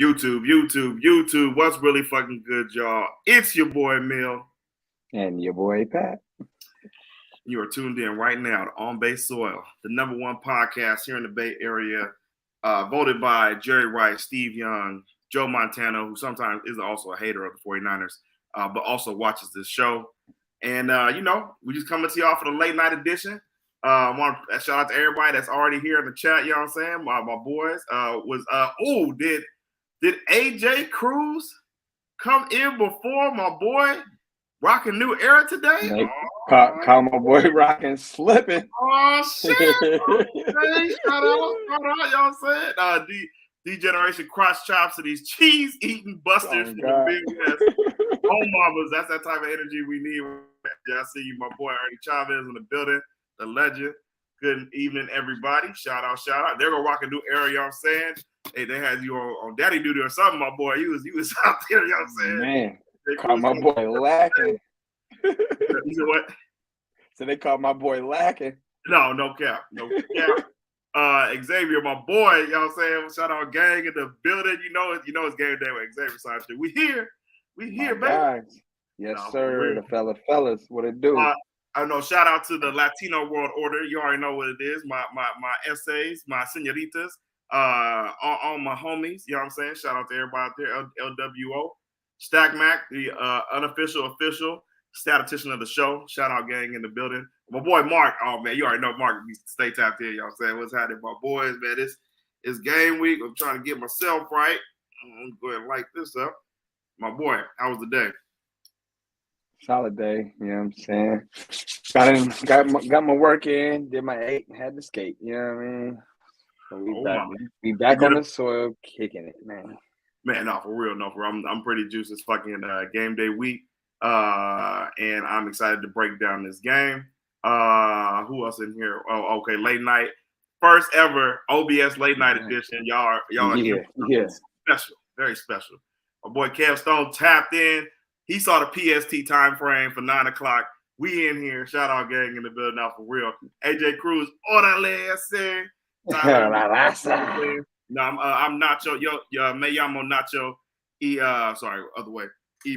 YouTube. What's really fucking good, y'all? It's your boy Mill. And your boy Pat. You are tuned in right now to On Base Soil, the number one podcast here in the Bay Area, voted by Jerry Rice, Steve Young, Joe Montana, who sometimes is also a hater of the 49ers, but also watches this show. And, we just coming to y'all for the late night edition. I want to shout out to everybody that's already here in the chat, you know what I'm saying? My boys. Did AJ Cruz come in before my boy rocking new era today? They call my boy rocking slipping. Oh shit! Okay, shout out, you know what I'm saying? D-Generation cross chops to these cheese eating busters from the Midwest. Home mamas, that's that type of energy we need. I see you, my boy Ernie Chavez in the building, the legend. Good evening, everybody. Shout out. They're gonna rock a new era, you know what I'm saying? Hey, they had you on daddy duty or something, my boy. You was out there, you know what I'm saying? Man, they called my boy lacking. You know what? So they called my boy lacking. No cap. Xavier, my boy, you know what I'm saying? Shout out gang in the building. You know it's game day with Xavier Sanchez. We here, baby. Guys. Yes, sir. The fellas, what it do? I know. Shout out to the Latino World Order. You already know what it is. My essays, my senoritas, all my homies. You know what I'm saying? Shout out to everybody out there. LWO, Stack Mac, the unofficial official statistician of the show. Shout out gang in the building. My boy Mark. Oh man, you already know Mark. Stay tapped in. You know what I'm saying? What's happening, my boys? Man, it's game week. I'm trying to get myself right. I'm gonna go ahead and light this up. My boy, how was the day? Solid day, you know what I'm saying? Got my work in, did my 8, had to skate, you know what I mean? So we back on the soil, kicking it, man. Man, no, for real. I'm pretty juiced. It's fucking game day week, and I'm excited to break down this game. Who else in here? Oh, okay, late night, first ever OBS late night edition. Y'all are here. Special, very special. My boy Kev Stone tapped in. He saw the PST time frame for 9 o'clock. We in here. Shout out gang in the building now for real. AJ Cruz, orale, say. No, I'm Nacho. Yo, me llamo Nacho. Other way.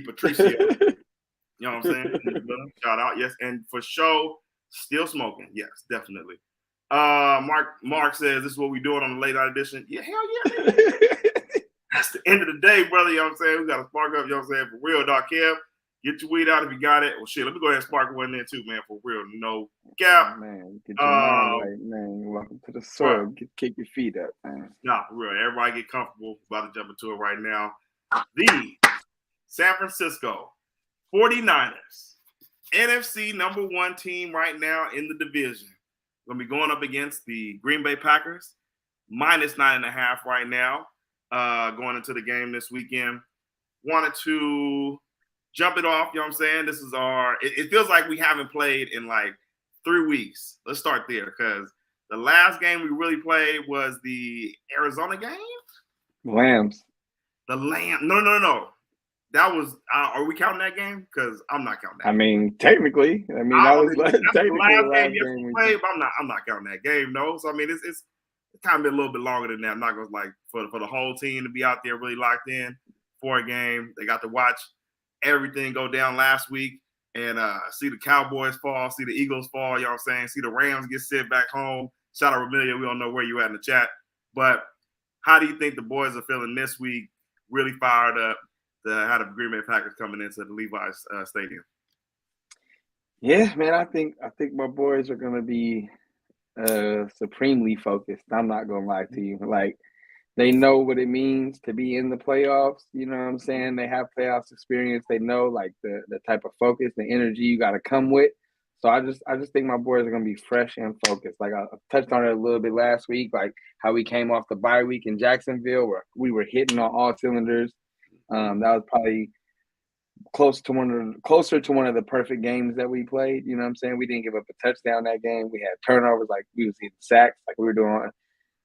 Patricio. You know what I'm saying? Shout out, yes, and for sure, still smoking. Yes, definitely. Mark says this is what we doing on the late night edition. Yeah, hell yeah. That's the end of the day, brother. You know what I'm saying? We got to spark up, you know what I'm saying? For real, Doc Kev. Get your weed out if you got it. Well, shit, let me go ahead and spark one in too, man. For real. No cap. Man, get your mind right, man. Welcome to the soil. Kick your feet up, man. Nah, for real. Everybody get comfortable. About to jump into it right now. The San Francisco 49ers, NFC number 1 team right now in the division. Going to be going up against the Green Bay Packers, minus 9.5 right now. Going into the game this weekend. Wanted to jump it off, you know what I'm saying? This is it feels like we haven't played in like 3 weeks. Let's start there because the last game we really played was the Arizona game? Lambs. The Lamb. No. That was, are we counting that game? Because I'm not counting that. I mean, technically. That was the last game we played, but I'm not counting that game, no. So, I mean, it's kind of been a little bit longer than that. I'm not going to like for the whole team to be out there really locked in for a game. They got to watch everything go down last week and see the Cowboys fall, see the Eagles fall, you know what I'm saying? See the Rams get sent back home. Shout out Ramilia. We don't know where you at in the chat. But how do you think the boys are feeling this week? Really fired up to have the Green Bay Packers coming into the Levi's Stadium. Yeah, man, I think my boys are going to be supremely focused. I'm not going to lie to you. Like, they know what it means to be in the playoffs. You know what I'm saying? They have playoffs experience. They know like the type of focus, the energy you got to come with. So I just think my boys are going to be fresh and focused. Like I touched on it a little bit last week, like how we came off the bye week in Jacksonville where we were hitting on all cylinders. That was probably closer to one of the perfect games that we played. You know what I'm saying? We didn't give up a touchdown that game. We had turnovers, like we was getting sacks, like we were doing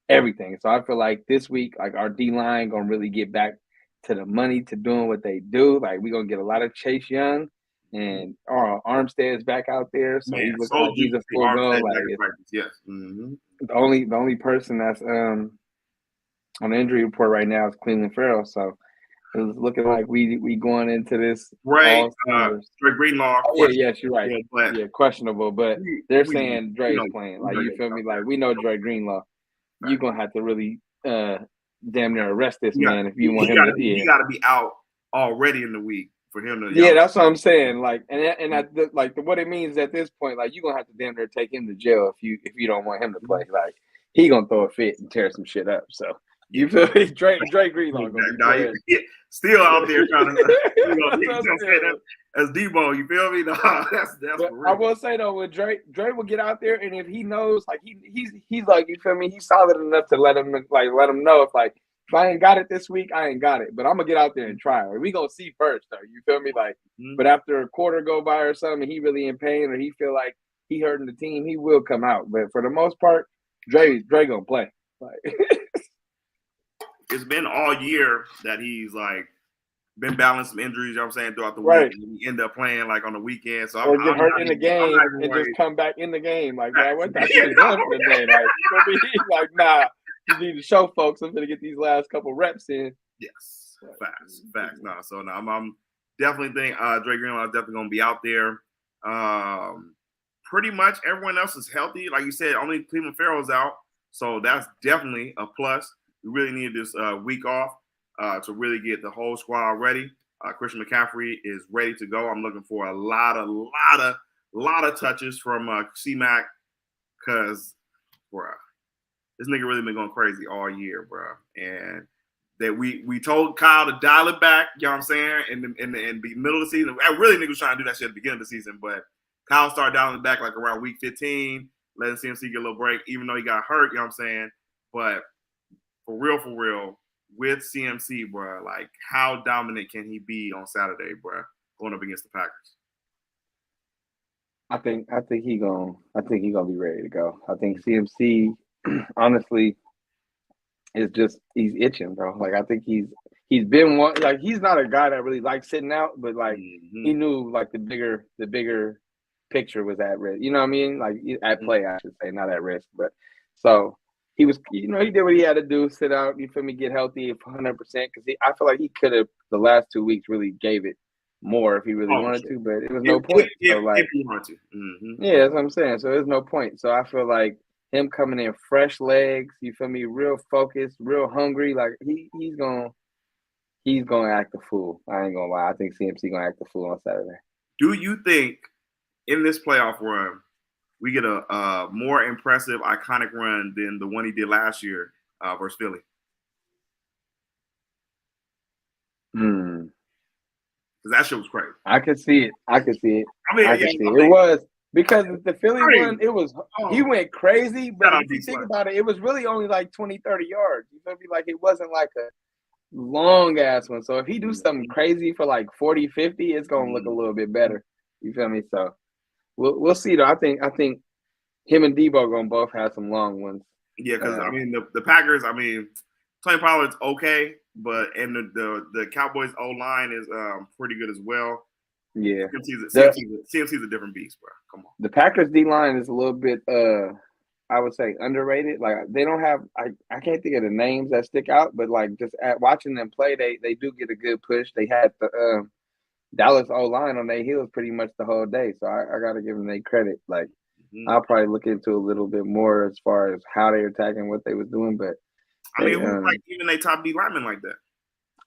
everything. So I feel like this week, like our D-line gonna really get back to the money, to doing what they do. Like we're gonna get a lot of Chase Young and Armstead's back out there. So he's looking like he's a full go. Like yes. Mm-hmm. The only person that's on the injury report right now is Cleveland Farrell. So it's looking like we going into this Right. all Steelers. Dre Greenlaw. Oh, yeah, yes, you're right. But Yeah, questionable, but they're saying Dre's know, playing. Like, you feel me? Like, we know Dre Greenlaw. You're gonna have to really damn near arrest this man if you want him to. He got to be out already in the week for him to. Yeah, that's what I'm saying. Like, what it means at this point, like, you're gonna have to damn near take him to jail if you don't want him to play. Like, he gonna throw a fit and tear some shit up. So you feel me? Dre Greenlaw gonna be playing. Still out there trying to as Debo. You feel me? No, that's for real. I will say though, with Dre will get out there, and if he knows, like he's like, you feel me? He's solid enough to let him know if I ain't got it this week, I ain't got it. But I'm gonna get out there and try. Like, we gonna see first, though. You feel me? Like, but after a quarter go by or something, and he really in pain, or he feel like he hurting the team, he will come out. But for the most part, Dre gonna play. Like, it's been all year that he's like been battling some injuries. You know what I'm saying, throughout the right. week, and he end up playing like on the weekend. So or get hurt in the game and just come back in the game. Like, man, what I should have done for the day? Like, you know what I mean? Like, nah. You need to show folks I'm gonna get these last couple reps in. Yes, facts. No, so now I'm definitely think Dre Greenlaw is definitely gonna be out there. Pretty much everyone else is healthy. Like you said, only Cleveland Farrell's out, so that's definitely a plus. We really need this week off to really get the whole squad ready. Christian McCaffrey is ready to go. I'm looking for a lot of touches from C-Mac because, bruh, this nigga really been going crazy all year, bro. And that we told Kyle to dial it back, you know what I'm saying, in the middle of the season. I really nigga was trying to do that shit at the beginning of the season, but Kyle started dialing it back like around week 15, letting CMC get a little break, even though he got hurt, you know what I'm saying. But for real, with CMC, bro, like how dominant can he be on Saturday, bro, going up against the Packers? I think he gonna be ready to go. I think CMC honestly is just he's itching, bro. Like, I think he's been one, like, he's not a guy that really likes sitting out, but like he knew like the bigger picture was at risk. You know what I mean? Like, at play, I should say, not at risk. But so he was, he did what he had to do, sit out, you feel me, get healthy 100%, because I feel like he could have the last 2 weeks really gave it more if he really wanted to, but it was no point. So like, if he wanted to. Yeah, that's what I'm saying. So there's no point. So I feel like him coming in fresh legs, you feel me, real focused, real hungry, like he's gonna act a fool. I ain't gonna lie. I think CMC gonna act a fool on Saturday. Do you think in this playoff run we get a more impressive, iconic run than the one he did last year versus Philly? Because that shit was crazy. I could see it. I mean, it was because the Philly one, it was he went crazy, but if you think about it, it was really only like 20, 30 yards. You feel me? Like, it wasn't like a long ass one. So if he do something crazy for like 40, 50, it's gonna look a little bit better. You feel me? So we'll see though. I think him and Debo gonna both have some long ones. Yeah, because I mean the Packers, I mean, Tony Pollard's okay, but and the Cowboys O line is pretty good as well. Yeah, CMC's a different beast, bro. Come on. The Packers D line is a little bit I would say underrated. Like, they don't have I can't think of the names that stick out, but like, just watching them play, they do get a good push. They had the Dallas O line on their heels pretty much the whole day, so I got to give them their credit. Like, I'll probably look into a little bit more as far as how they're attacking, what they was doing, but I mean, who's like even they top D lineman like that?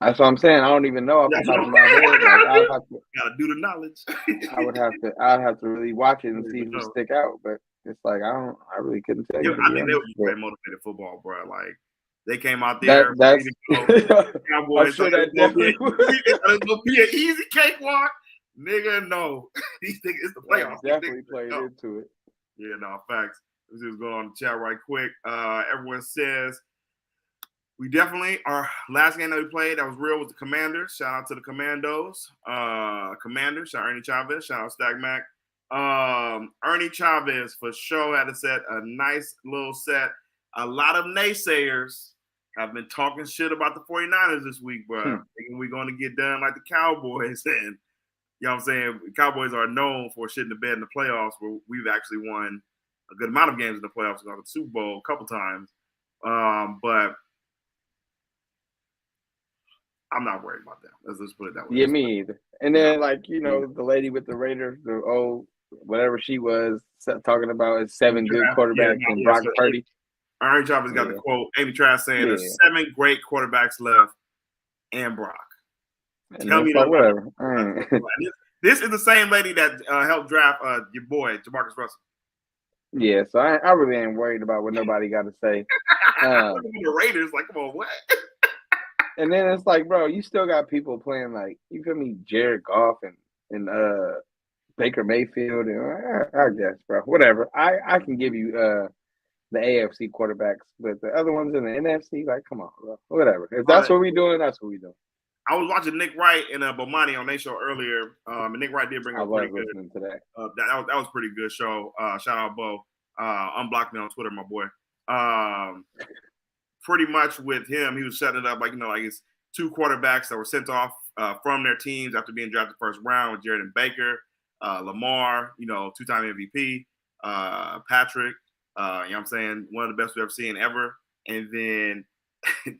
That's what I'm saying. I don't even know off the top of my head. Like, I'll have to gotta do the knowledge. I'd have to really watch it and see who stick out. But it's like I really couldn't tell you. I think they were just playing motivated football, bro. Like, they came out there. That's Cowboys. I'm sure that definitely it's gonna be an easy cakewalk, nigga. No, these niggas, it's the playoffs. Definitely played into it. Yeah, no, facts. Let's just go on the chat right quick. Everyone says we definitely, our last game that we played that was real was the Commanders. Shout out to the Commandos. Commanders, shout out Ernie Chavez, shout out Stack Mac. Ernie Chavez for sure had a set, a nice little set. A lot of naysayers have been talking shit about the 49ers this week, bro. Thinking we're going to get done like the Cowboys. And, you know what I'm saying? Cowboys are known for shitting the bed in the playoffs, where we've actually won a good amount of games in the playoffs. We got the Super Bowl a couple times. But I'm not worried about that. Let's just put it that way. Yeah, me either. And then, the lady with the Raiders, the old whatever she was talking about is 7 good quarterbacks and Brock Purdy. Aaron Jarvis got the quote. Amy Trask saying there's 7 great quarterbacks left and Brock. And tell me that. Whatever. This is the same lady that helped draft your boy, Jamarcus Russell. Yeah, so I really ain't worried about what nobody got to say. The Raiders, like, come on, what? And then it's like, bro, you still got people playing like, you feel me, Jared Goff and Baker Mayfield, and I guess, bro, whatever. I can give you the AFC quarterbacks, but the other ones in the NFC, like, come on, bro, whatever. If that's what we doing, that's what we doing. I was watching Nick Wright and Bomani on their show earlier, and Nick Wright did bring up pretty good. Listening to that. That was pretty good show. Shout out Bo. Unblock me on Twitter, my boy. Pretty much with him, he was setting it up like it's 2 quarterbacks that were sent off from their teams after being drafted first round with Jared and Baker, Lamar, 2-time MVP, Patrick, you know what I'm saying, one of the best we've ever seen ever, and then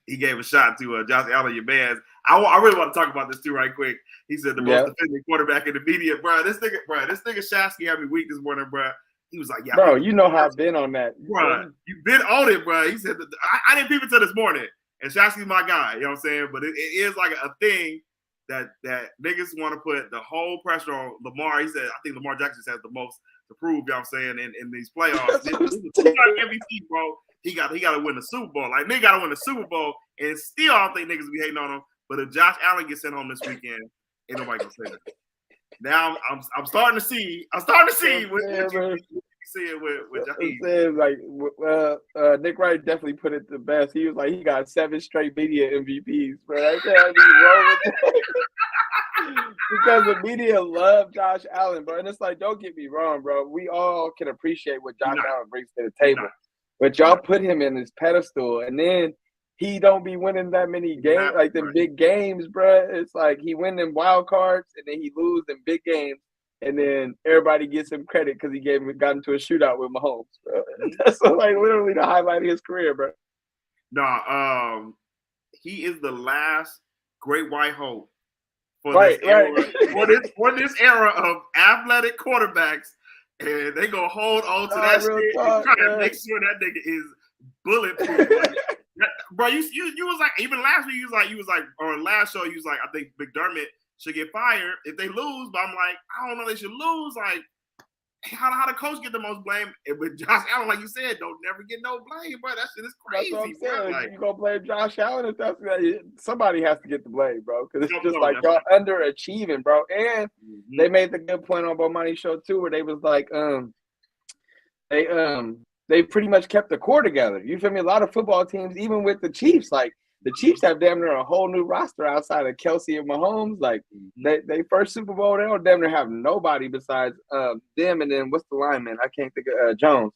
he gave a shot to Josh Allen, your man. I really want to talk about this too, right quick. He said the most defending quarterback in the media, bro. This nigga Shasky had me weak this morning, bro. He was like, "Yeah, bro, you know how I've been on that, bro. You've been on it, bro." He said, "I didn't peep until this morning." And Shasky's my guy, you know what I'm saying? But it is like a thing that niggas want to put the whole pressure on Lamar. He said, "I think Lamar Jackson has the most to prove." You know what I'm saying? In these playoffs, this is a 2-time MVP, bro. He got to win the Super Bowl. Like, nigga got to win the Super Bowl, and still I don't think niggas be hating on him. But if Josh Allen gets sent home this weekend, ain't nobody gonna say that. Now I'm starting to see. What you seeing with Jaheim. Saying, like, Nick Wright definitely put it the best. He was like, he got 7 straight media MVPs, bro. I can't be wrong with that. Because the media love Josh Allen, bro. And it's like, don't get me wrong, bro. We all can appreciate what Josh Allen brings to the table. But y'all put him in his pedestal, and then he don't be winning that many games, like the big games, bro. It's like he win them wild cards, and then he lose them big games, and then everybody gives him credit because he got into a shootout with Mahomes, bro. That's like literally the highlight of his career, bro. No, he is the last great white hope for this era, for this era of athletic quarterbacks, and they gonna hold on to that shit and try to make sure that nigga is bulletproof. Bro, you was like, even last week you was like or last show you was like, I think McDermott should get fired if they lose, but I'm like, I don't know, they should lose. Like, how the coach get the most blame? And with Josh Allen, like you said, don't never get no blame, bro. That shit is crazy. That's what I'm saying. Like, you gonna blame Josh Allen if that's somebody has to get the blame, bro. Because it's just like y'all underachieving, bro. And they made the good point on Bomani show too, where they was like, they pretty much kept the core together. You feel me? A lot of football teams, even with the Chiefs, like the Chiefs have damn near a whole new roster outside of Kelsey and Mahomes. Like they first Super Bowl, they don't damn near have nobody besides them. And then what's the lineman? I can't think of Jones.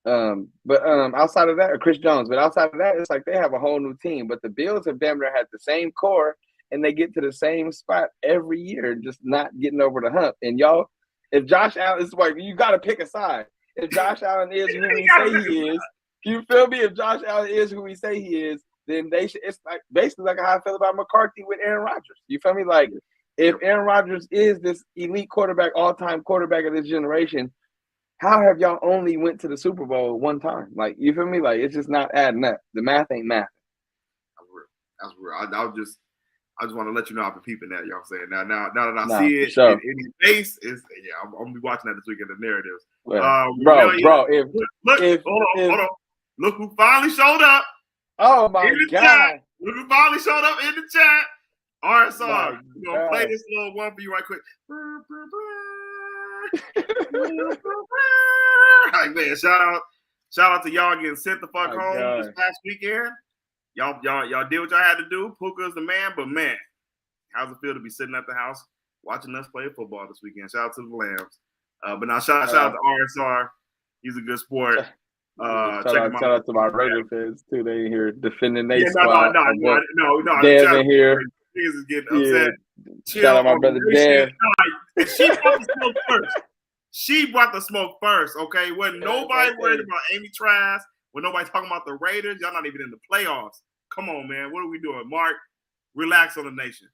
But outside of that, Chris Jones. But outside of that, it's like they have a whole new team. But the Bills have damn near had the same core, and they get to the same spot every year, just not getting over the hump. And y'all, if Josh Allen is like, you got to pick a side. If Josh Allen is who we say he is, you feel me? If Josh Allen is who we say he is, then they should. It's like basically like how I feel about McCarthy with Aaron Rodgers. You feel me? Like if Aaron Rodgers is this elite quarterback, all-time quarterback of this generation, how have y'all only went to the Super Bowl one time? Like, you feel me? Like, it's just not adding up. The math ain't math. That's real. I just want to let you know I've been peeping that. You know what I'm saying? Now that I see it in his face, I'm gonna be watching that this week in the narratives. Well, hold on. Look who finally showed up. Oh my God! Look who finally showed up in the chat. RSR, we're gonna play this little one for you right quick. Like, man, shout out to y'all getting sent the fuck home this past weekend. Y'all did what y'all had to do. Puka's the man, but man, how's it feel to be sitting at the house watching us play football this weekend? Shout out to the Lambs. But now shout out to RSR. He's a good sport. Shout out to my Raider fans too. They in here defending their squad. No. Dev in here. Niggas is getting upset. Shout out my brother Dev. She brought the smoke first. She brought the smoke first. Okay, wasn't nobody worried about Amy Trask. When nobody talking about the Raiders, y'all not even in the playoffs. Come on, man. What are we doing? Mark, relax on the nation.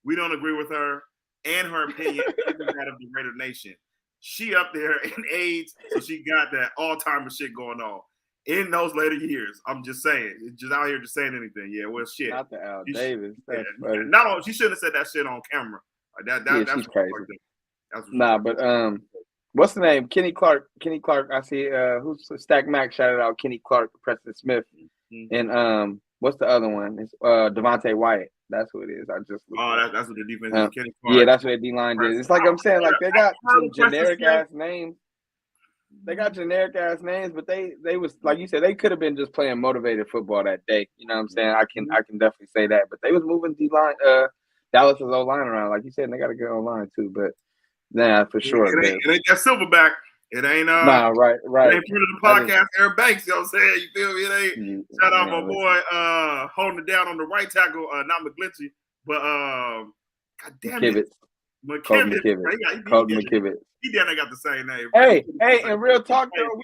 We don't agree with her, and her opinion isn't that of the Raider Nation. She up there in age, so she got that all-timer shit going on. In those later years, I'm just saying, just out here just saying anything. Yeah, well, shit. Not the Al Davis. That's Yeah, funny. not on. She shouldn't have said that shit on camera. That's she's crazy. That's nah, but what's the name? Kenny Clark. Kenny Clark. I see. Who's Stack Mac shouted out Kenny Clark, Preston Smith, and what's the other one? It's Devontae Wyatt. That's who it is. I just. That's what the defense is. Kenny Clark. Yeah, that's what the D line did. It's like I'm saying, like they got some generic ass names. They got generic ass names, but they was like you said, they could have been just playing motivated football that day. You know what I'm saying? I can definitely say that. But they was moving D line, Dallas's O line around, like you said, and they got a good O line too. But nah, for sure. It ain't that Silverback. It ain't nah, right. It ain't part of the podcast, Eric Banks. You know what I'm saying? You feel me? It ain't shout out my boy holding it down on the right tackle, not McGlinchey, but God damn it. McKibbitz. He definitely got the same name. Hey, and real talk though,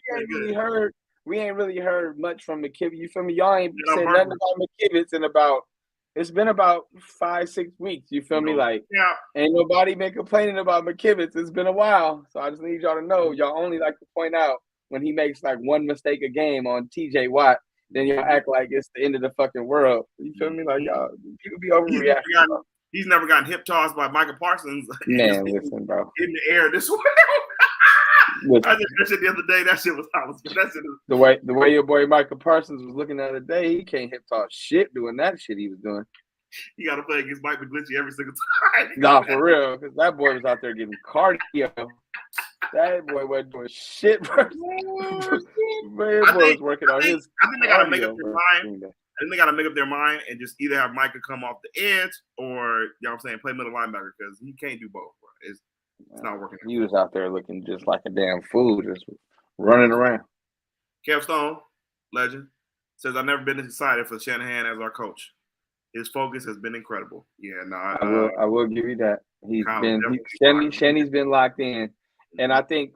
we ain't really heard much from McKibbitz. You feel me? Y'all ain't said nothing about McKibbitz in it's been about 5-6 weeks. You feel me? Like ain't nobody been complaining about McKibbitz. It's been a while. So I just need y'all to know, y'all only like to point out when he makes like one mistake a game on TJ Watt, then y'all act like it's the end of the fucking world. You feel me? Like y'all people be overreacting. He's never gotten hip tossed by Michael Parsons. Man, listen, bro. In the air this way. I did that shit the other day. That shit was the way your boy Michael Parsons was looking the other day, he can't hip toss shit doing that shit he was doing. He got to play against Mike McGlinchey every single time. Nah, for real, because that boy was out there getting cardio. That boy wasn't doing shit, bro. Man, boy was working on his. I think they got to make up their mind. I think they got to make up their mind and just either have Micah come off the edge or, you know what I'm saying, play middle linebacker because he can't do both, bro. It's not working. He was out there looking just like a damn fool, just running around. Kev Stone, legend, says, I've never been this excited for Shanahan as our coach. His focus has been incredible. Yeah, no. I will give you that. Shanny's been locked in. And I think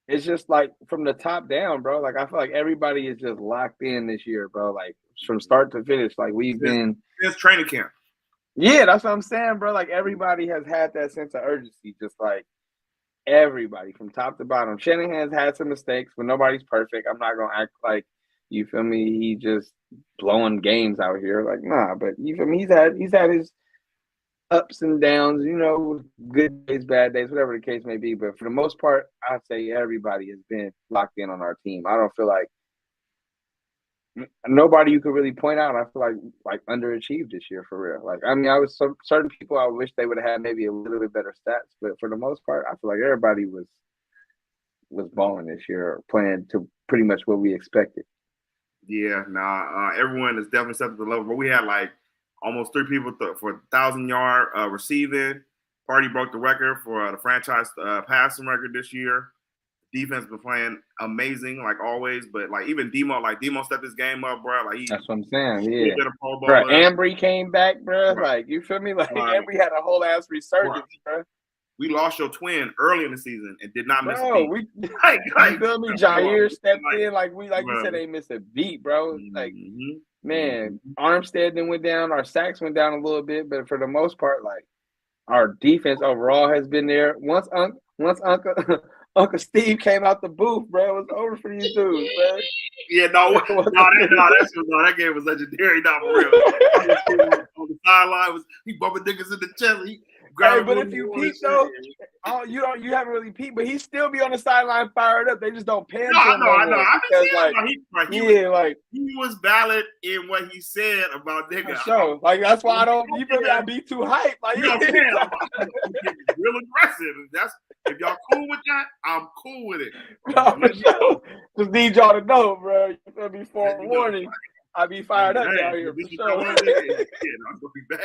it's just like from the top down, bro. Like I feel like everybody is just locked in this year, bro. Like from start to finish, like we've been. It's training camp. Yeah, that's what I'm saying, bro. Like everybody has had that sense of urgency, just like everybody from top to bottom. Shanahan's had some mistakes, but nobody's perfect. I'm not gonna act like you feel me. He just blowing games out here, like nah. But you feel me? He's had his ups and downs, you know, good days, bad days, whatever the case may be. But for the most part, I'd say everybody has been locked in on our team. I don't feel like nobody you could really point out. I feel like underachieved this year for real. Like, I mean, I was certain people I wish they would have had maybe a little bit better stats, but for the most part, I feel like everybody was balling this year, playing to pretty much what we expected. Yeah, everyone is definitely set to the level. But we had like almost 3 people for 1,000-yard receiving. Party broke the record for the franchise passing record this year. Defense been playing amazing, like always. But like even Demo stepped his game up, bro. Like that's what I'm saying. Yeah, bro. Ambry came back, bro. Like you feel me? Like Ambry had a whole ass resurgence, bro. We lost your twin early in the season and did not miss a beat. You feel me? Jair stepped in like you said, they missed a beat, bro. Like man, Armstead then went down. Our sacks went down a little bit, but for the most part, like our defense overall has been there. Once Uncle Steve came out the booth, bro, it was over for these dudes, bro. Yeah, that game was legendary. Not for real. On the sideline he bumping niggas in the chest. Hey, but if you peep though, you haven't really peeped, but he still be on the sideline fired up. They just don't pan to him. I know. He was valid in what he said about niggas. Sure. Like that's why I don't. You feel me? I be too hype. Like real aggressive. If y'all cool with that, I'm cool with it. No, for sure. Just need y'all to know, bro. You feel me? Forewarning. I be fired up out here for sure. I'm gonna be bad.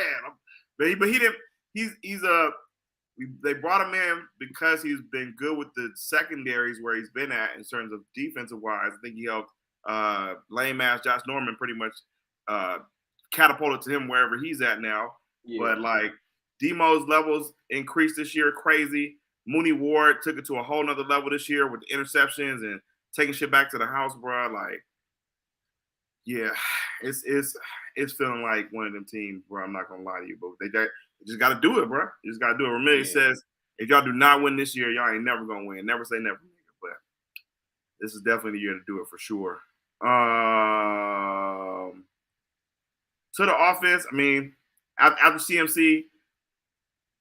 But he didn't. They brought him in because he's been good with the secondaries where he's been at in terms of defensive wise. I think he helped lame ass Josh Norman pretty much catapulted to him wherever he's at now. Yeah. But like Demo's levels increased this year crazy. Mooney Ward took it to a whole nother level this year with the interceptions and taking shit back to the house, bro. Like Yeah, it's feeling like one of them teams, bro. I'm not gonna lie to you, but they just got to do it, bro. You just got to do it. Ramillion says, if y'all do not win this year, y'all ain't never gonna win. Never say never, but this is definitely the year to do it for sure. To the offense, I mean, after CMC,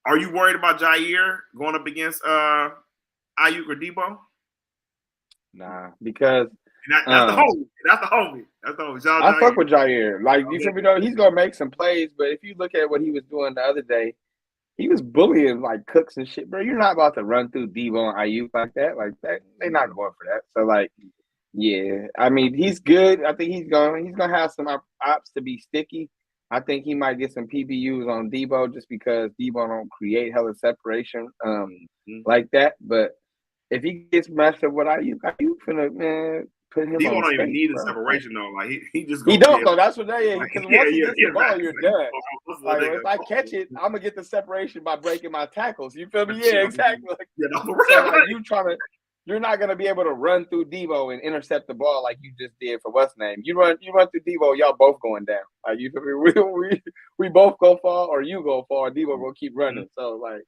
are you worried about Jair going up against Ayuk or Debo? Nah, because That's the homie. That's the homie. That's the homie. I fuck with Jair. Like, you feel me though? He's gonna make some plays, but if you look at what he was doing the other day, he was bullying like Cooks and shit, bro. You're not about to run through Debo and Ayuk like that. Like that, they're not going for that. So like, yeah, I mean, he's good. I think he's gonna have some ops to be sticky. I think he might get some PBUs on Debo just because Debo don't create hella separation like that. But if he gets matched up with Ayuk finna, man, put him Debo on don't even space, need bro. a separation though. Like he just he don't though. That's what they is. Because once he gets the ball, you're done. Like if I catch it, I'm gonna get the separation by breaking my tackles. You feel me? Yeah, exactly. Like, so like you're not gonna be able to run through Debo and intercept the ball like you just did for what's name. You run through Debo, y'all both going down. Like you feel me? We both go far or you go far. Debo gonna keep running. So like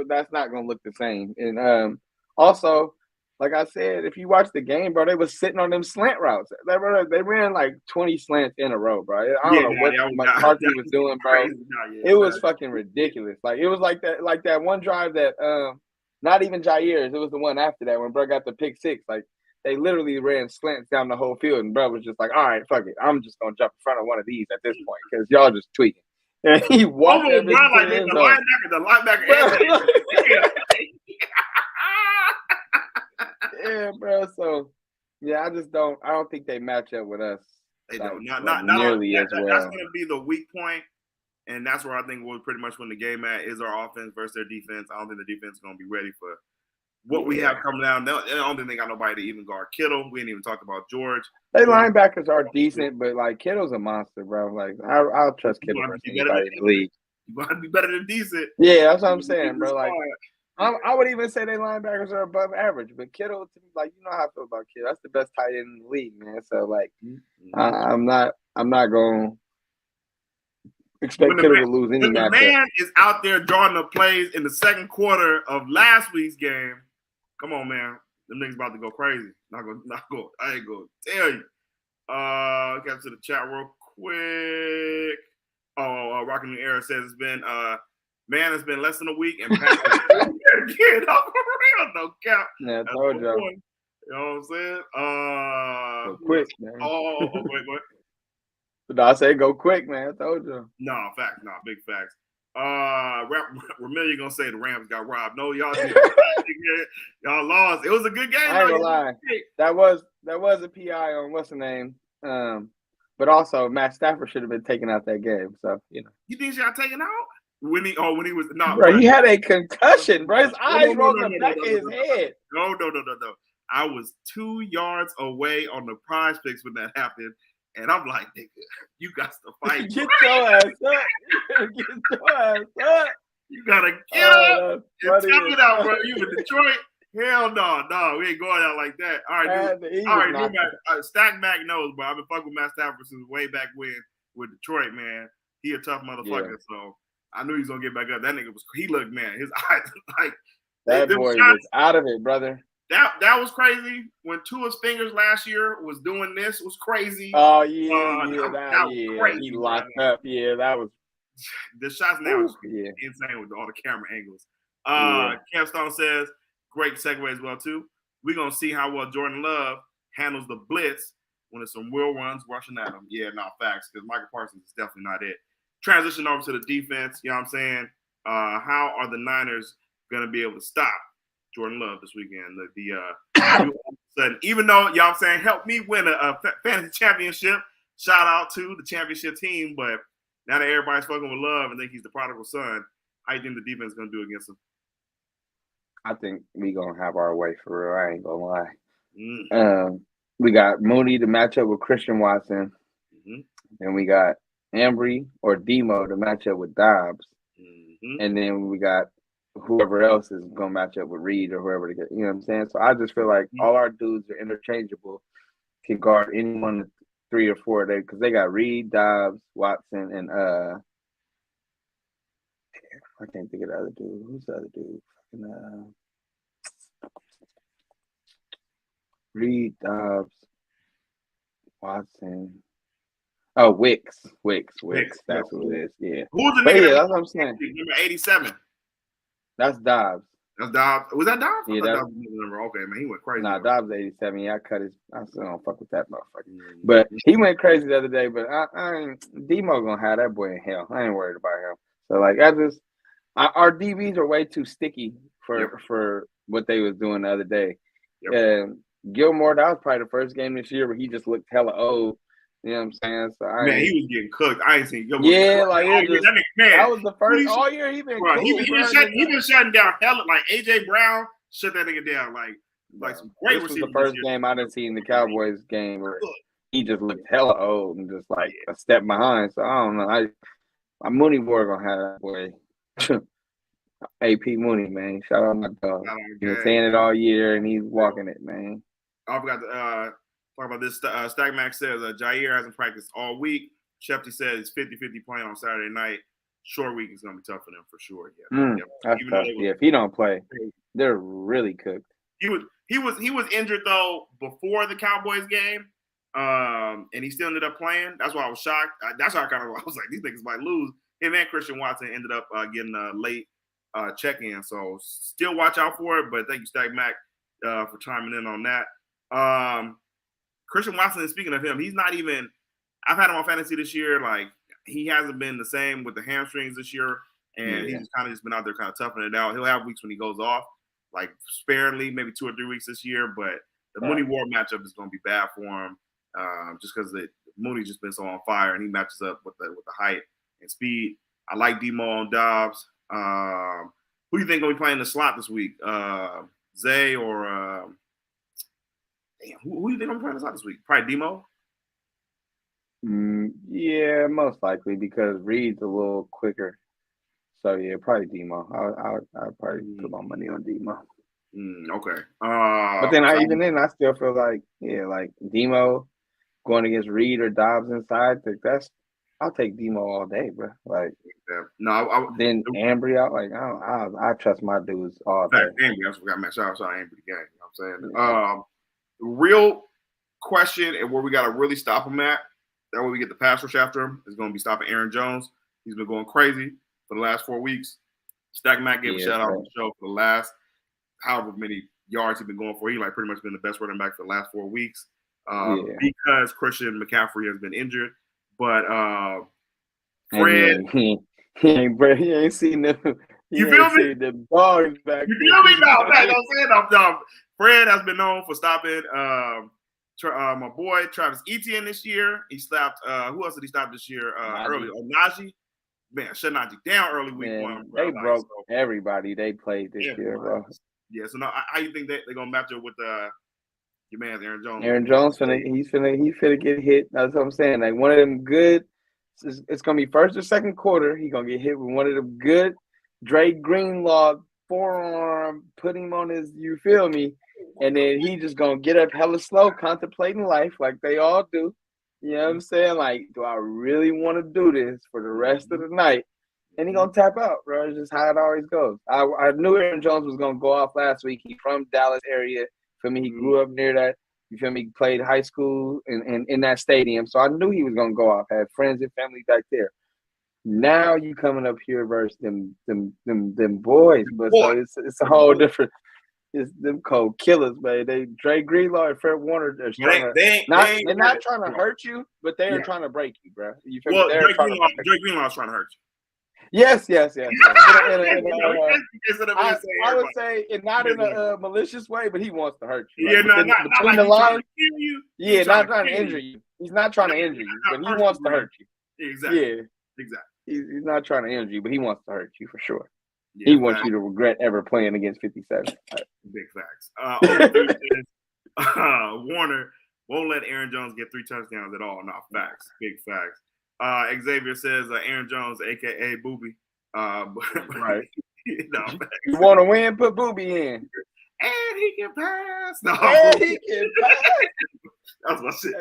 that's not gonna look the same. And also, like I said, if you watch the game, bro, they was sitting on them slant routes. They ran like 20 slants in a row, bro. I don't know what McCarthy was doing, bro. It was fucking ridiculous. Like it was like that one drive that not even Jair's. It was the one after that when bro got the pick six. Like they literally ran slants down the whole field, and bro was just like, all right, fuck it. I'm just gonna jump in front of one of these at this point because y'all just tweaking. And he walked that bitch like the linebacker. Yeah, bro. So, yeah, I don't think they match up with us. They don't. Not nearly as well. That's going to be the weak point, and that's where I think we'll pretty much win the game at is our offense versus their defense. I don't think the defense is going to be ready for what we have coming down. I don't think they got nobody to even guard Kittle. We didn't even talk about George. They linebackers are decent, but like Kittle's a monster, bro. Like I'll trust Kittle versus anybody in the league. You got to be better than decent. Yeah, that's what I'm saying, bro. Like. I would even say they linebackers are above average, but Kittle, like you know how I feel about Kittle. That's the best tight end in the league, man. So like, I'm not going to expect Kittle to lose any matchup. The man is out there drawing the plays in the second quarter of last week's game. Come on, man, them niggas about to go crazy. I ain't gonna tell you. Get to the chat real quick. Rockin' the Era says it's been man, it's been less than a week, and Pat get off real no cap. Yeah, I told you. You know what I'm saying? Go quick, man. Wait. No, I say go quick, man. I told you. No, facts. No, big facts. Ramillion gonna say the Rams got robbed. No, y'all didn't. Y'all lost. It was a good game. I ain't gonna lie. That was a PI on what's the name. But also Matt Stafford should have been taken out that game. So you know. You think he got taken out? When he was no, bro, he had a concussion, bro. His eyes rolled up back of his head. No. I was 2 yards away on the Prize Picks when that happened, and I'm like, nigga, you got to fight. Get your ass up. Get your ass up. You gotta get up and tell me that, bro. You in Detroit? Hell no, we ain't going out like that. All right, Stack Mac knows, bro. I've been fucking with Matt Stafford since way back when with Detroit, man. He a tough motherfucker, so. I knew he was gonna get back up. That nigga he looked, man. His eyes like that boy was out of it, brother. That was crazy. When Tua's fingers last year was doing this, was crazy. Oh yeah, that was crazy, he locked up. Yeah, that was the shots now is insane with all the camera angles. Kev Stone says, great segue as well too. We're gonna see how well Jordan Love handles the blitz when there's some wheel runs rushing at him. Yeah, not facts, because Michael Parsons is definitely not it. Transition over to the defense, you know what I'm saying? How are the Niners going to be able to stop Jordan Love this weekend? Even though, you know what I'm saying, help me win a fantasy championship, shout out to the championship team, but now that everybody's fucking with Love and think he's the prodigal son, how you think the defense is going to do against him? I think we going to have our way for real. I ain't going to lie. We got Mooney to match up with Christian Watson, and we got Embry or Demo to match up with Dobbs, and then we got whoever else is going to match up with Reed or whoever to get. You know what I'm saying? So I just feel like all our dudes are interchangeable, can guard anyone 3 or 4 because they got Reed, Dobbs, Watson, and I can't think of the other dude. Who's the other dude? Reed, Dobbs, Watson. Oh, Wicks. That's who it is. Yeah. Who's the But nigga? yeah, that's what I'm saying. Number 87. That's Dobbs. That's Dobbs. Was that Dobbs? Yeah, Dobbs was the number. Okay, man, he went crazy. Nah, Dobbs 87. Yeah, I still don't fuck with that motherfucker. But he went crazy the other day. But I ain't Demo gonna have that boy in hell. I ain't worried about him. So like, our DBs are way too sticky for what they was doing the other day. Yep. And Gilmore, that was probably the first game this year where he just looked hella old. You know what I'm saying? So he was getting cooked. I ain't seen Gilmore. Yeah, like that was the first all year he been cool, he been shutting down hella like AJ Brown shut that nigga down like some great receivers. This was the first game I didn't see in the Cowboys game where he just looked hella old and just like a step behind. So I don't know. My Mooney boy gonna have that boy. AP Mooney, man. Shout out my dog. He's been saying it all year and he's walking it, man. I forgot to talk about this. Stack Max says Jair hasn't practiced all week. Shefty says 50-50 playing on Saturday night. Short week is gonna be tough for them for sure. Yeah, that's tough. Yeah, if he don't play, they're really cooked. He was injured though before the Cowboys game, and he still ended up playing. That's why I was shocked. That's why I was like, these niggas might lose. Him and Christian Watson ended up getting a late check-in, so still watch out for it. But thank you, Stack Mac, for chiming in on that. Christian Watson, speaking of him, he's not even – I've had him on fantasy this year. Like, he hasn't been the same with the hamstrings this year, and he's kind of just been out there kind of toughing it out. He'll have weeks when he goes off, like sparingly, maybe 2 or 3 weeks this year, but the Mooney Ward matchup is going to be bad for him just because Mooney's just been so on fire, and he matches up with the height and speed. I like Demo on Dobbs. Who do you think going to be playing the slot this week? Zay or who do you think going to be playing the slot this week? Probably Demo? Yeah, most likely because Reed's a little quicker. So, yeah, probably Demo. I'll probably put my money on Demo. Okay. But then I still feel like, like Demo going against Reed or Dobbs inside, I'll take Demo all day, bro. Like, then Ambry out. Like, I trust my dudes all day. Ambry, I forgot my shout out Ambry the game. You know what I'm saying? The real question and where we got to really stop him at, that way we get the pass rush after him, is going to be stopping Aaron Jones. He's been going crazy for the last 4 weeks. Stack Mac gave a shout out on the show for the last however many yards he's been going for. He pretty much been the best running back for the last 4 weeks because Christian McCaffrey has been injured. But Fred, he ain't seen them. You feel me? The dogs back. You feel me? No, I'm saying I'm dumb. Fred has been known for stopping my boy Travis Etienne this year. He stopped. Who else did he stop this year? Early Najee. Man, shut Najee down early week 1. Bro. They broke everybody they played this year, bro. Yeah. So now, how you think they're gonna match up with your man Aaron Jones? Aaron Jones he's finna get hit. That's what I'm saying. Like one of them good. It's gonna be first or second quarter. He's gonna get hit with one of them good Dre Greenlaw forearm. Put him on his. You feel me? And then he just gonna get up hella slow, contemplating life like they all do. You know what I'm saying? Like, do I really want to do this for the rest of the night? And he gonna tap out, bro. It's just how it always goes. I knew Aaron Jones was gonna go off last week. He's from Dallas area. Feel me? He grew up near that. You feel me? He played high school in that stadium. So I knew he was gonna go off. Had friends and family back there. Now you coming up here versus them boys, but so it's a whole different. It's them cold killers, man. They Dre Greenlaw and Fred Warner. They're not trying to hurt you, but they are trying to break you, bro. You feel me? Dre Greenlaw's trying to hurt you. Yes. I would say, and not in a malicious way, but he wants to hurt you. Yeah, not between the lines. Yeah, not trying to injure you. He's not trying to injure you, but he wants to hurt you. Exactly. Yeah, exactly. He's not trying to injure you, but he wants to hurt you for sure. Yeah, he wants you to regret ever playing against 57. Big facts. Warner won't let Aaron Jones get 3 touchdowns at all. Not facts. Big facts. Xavier says Aaron Jones, a.k.a. Booby. Right. You want to win? Put Booby in. And he can pass. No, and he can pass. That's my shit.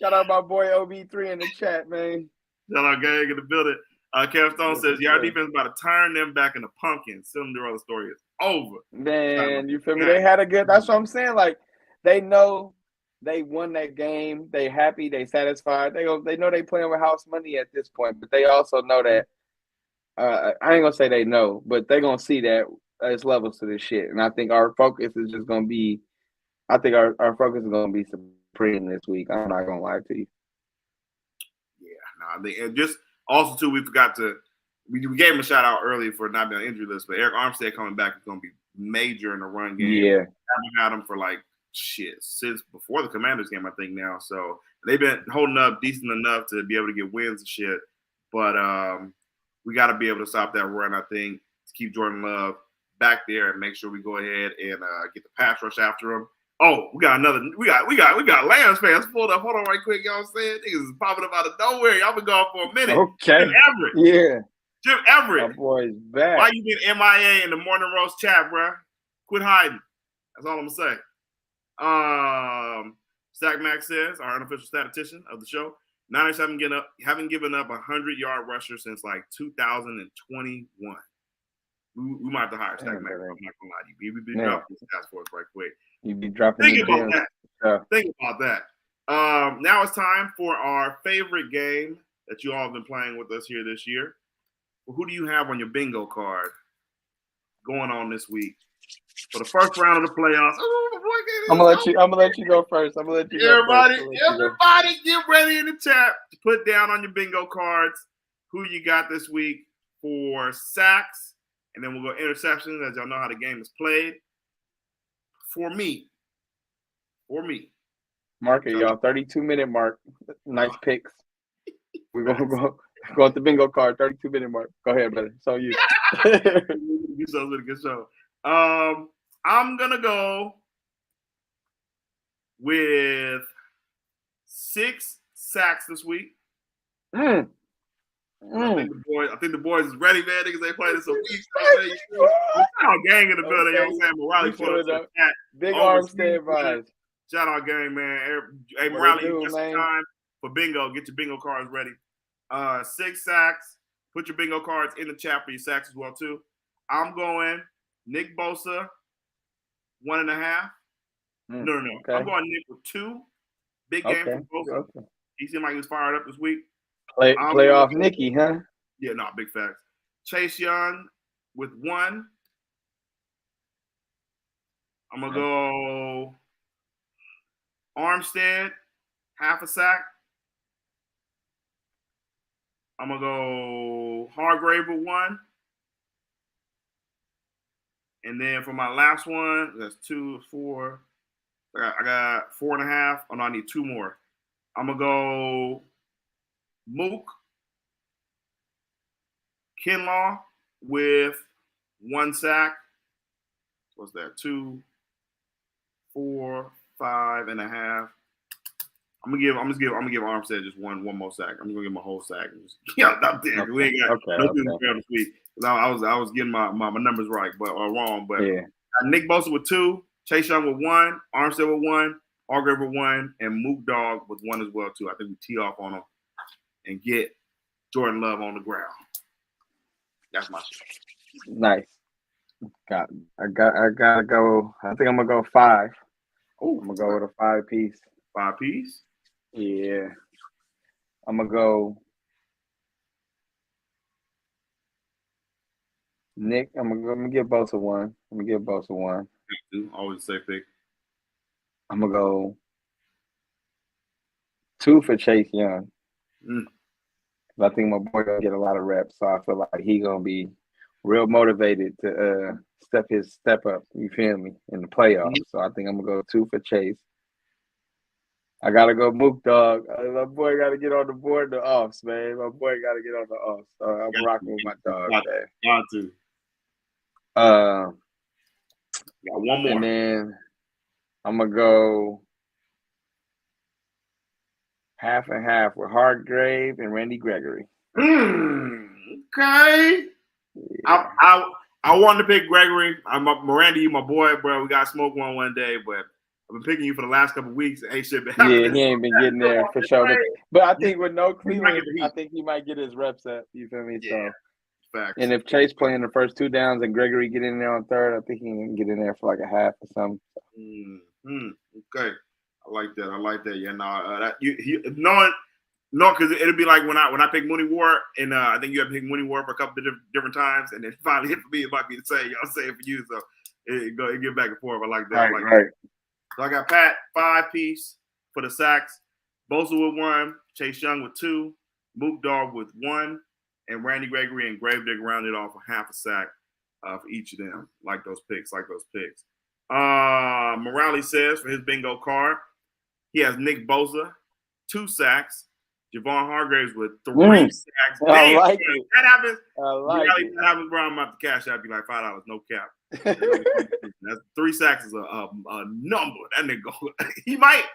Shout out my boy OB3 in the chat, man. Shout out gang in the building. Kev Stone Yes, says, "Y'all sir. defense about to turn them back into pumpkins. Cinderella story is over." Man, you feel me? They had a good. That's what I'm saying. Like they know they won that game. They happy. They satisfied. They know they playing with house money at this point. But they also know that. I ain't gonna say they know, but they gonna see that there's levels to this shit. And I think our focus is just gonna be. I think our focus is gonna be supreme this week. I'm not gonna lie to you. Yeah, and just also too, we forgot to. We gave him a shout out earlier for not being on injury list, but Eric Armstead coming back is going to be major in the run game. Yeah, haven't had him for like shit since before the Commanders game, I think now. So they've been holding up decent enough to be able to get wins and shit. But we got to be able to stop that run. I think to keep Jordan Love back there and make sure we go ahead and get the pass rush after him. Oh, we got Lambs fans pulled up. Hold on right quick, y'all saying niggas is popping up out of nowhere. Y'all been gone for a minute. Okay. Jim Everett. Yeah. Jim Everett. My boy's back. Why you been MIA in the Morning Roast chat, bro? Quit hiding. That's all I'm gonna say. Stack Max says, our unofficial statistician of the show, Niners haven't given up 100-yard rusher since like 2021. We might have to hire Stack Max. I'm not gonna lie to you. We be dropping the stats for us right quick. You be dropping. Think about that. Think about that. Now it's time for our favorite game that you all have been playing with us here this year. Who do you have on your bingo card going on this week for the first round of the playoffs? I'm gonna let you go first. Everybody get ready in the chat to put down on your bingo cards who you got this week for sacks, and then we'll go interceptions as y'all know how the game is played. For me. Mark it, y'all. 32-minute mark. Nice picks. We're gonna go at the bingo card. 32-minute mark. Go ahead, brother. So you. Good show. I'm gonna go with 6 sacks this week. I think the boys is ready, man. Niggas ain't playing this a week. Shout out gang in the building. You know what I'm saying? Morale pulled up. Big Armstead vibes. Shout out gang, man. Hey, Morale, you get some time for bingo. Get your bingo cards ready. 6 sacks. Put your bingo cards in the chat for your sacks as well, too. I'm going Nick Bosa, 1.5. No. Okay. I'm going Nick with 2. Big game from Bosa. Okay. He seemed like he was fired up this week. Playoff Nicky, huh? Yeah, no, big facts. Chase Young with 1. I'm going to go Armstead, 0.5 sack. I'm going to go Hargrave with 1. And then for my last one, that's 2, 4. I got 4.5. Oh, no, I need 2 more. I'm going to go Mook Kinlaw with 1 sack. What's that? 2, 4, 5.5. I'm gonna give Armstead just one more sack. I'm gonna give him a whole sack. I'm there. Okay. We ain't got no Okay. this week. I was getting my numbers right, but wrong. But yeah. Nick Bosa with 2, Chase Young with 1, Armstead with 1, Hargrave with 1, and Mook Dog with 1 as well too. I think we tee off on him and get Jordan Love on the ground. That's my shit. Nice. I gotta go. I think I'm gonna go 5. Oh, I'm gonna go with a 5-piece. 5-piece? Yeah. I'm gonna go Nick. I'm gonna give Bosa 1. I'm gonna give Bosa 1. Always a safe pick. I'm gonna go 2 for Chase Young. I think my boy gonna get a lot of reps, so I feel like he gonna be real motivated to step up. You feel me in the playoffs? So I think I'm gonna go 2 for Chase. I gotta go Mook Dog. My boy gotta get on the board the offs, man. My boy gotta get on the offs. So I'm rocking with my dog, man. Got to. Got 1 more. And then I'm gonna go 50/50 with Hargrave and Randy Gregory. Okay. Yeah. I wanted to pick Gregory. Miranda, you my boy, bro. We got to smoke one day, but I've been picking you for the last couple of weeks. Ain't shit been Yeah, happening. he ain't been getting there for sure. But I think with no might Cleveland, get the I heat. think he might get his reps up. You feel me? Yeah. So, Facts. and if Chase playing the first 2 downs and Gregory get in there on third, I think he can get in there for like a half or something. Okay, I like that. Yeah, no, because it'll be like when I pick Mooney Ward, and I think you have to pick Mooney Ward for a couple of different times, and then finally hit for me, it might be the same. Y'all say it for you, so it get back and forth. I like that. Right. So I got Pat 5-piece for the sacks, Bosa with 1, Chase Young with 2, Mook Dog with 1, and Randy Gregory and Gravedigger rounded off a half a sack for each of them. Like those picks. Morale says for his bingo card, he has Nick Bosa, 2 sacks, Javon Hargraves with 3 sacks. Damn, I like it. That happens. I like it. That happens, bro. I'm about to cash out. Be like $5, no cap. That's 3 sacks is a number. That nigga, he might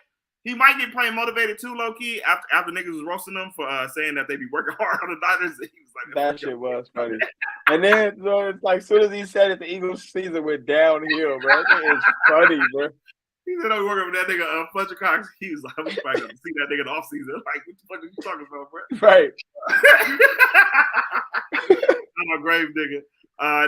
get playing motivated too, low key. After niggas was roasting them for saying that they be working hard on the Dodgers, he was like, that shit was funny. And then it's like as soon as he said it, the Eagles season went downhill, bro. It's funny, bro. He said, "I'm working with that nigga Fletcher Cox." He was like, "We probably gonna see that nigga in the offseason." Like, what the fuck are you talking about, bro? Right. I'm a grave nigga.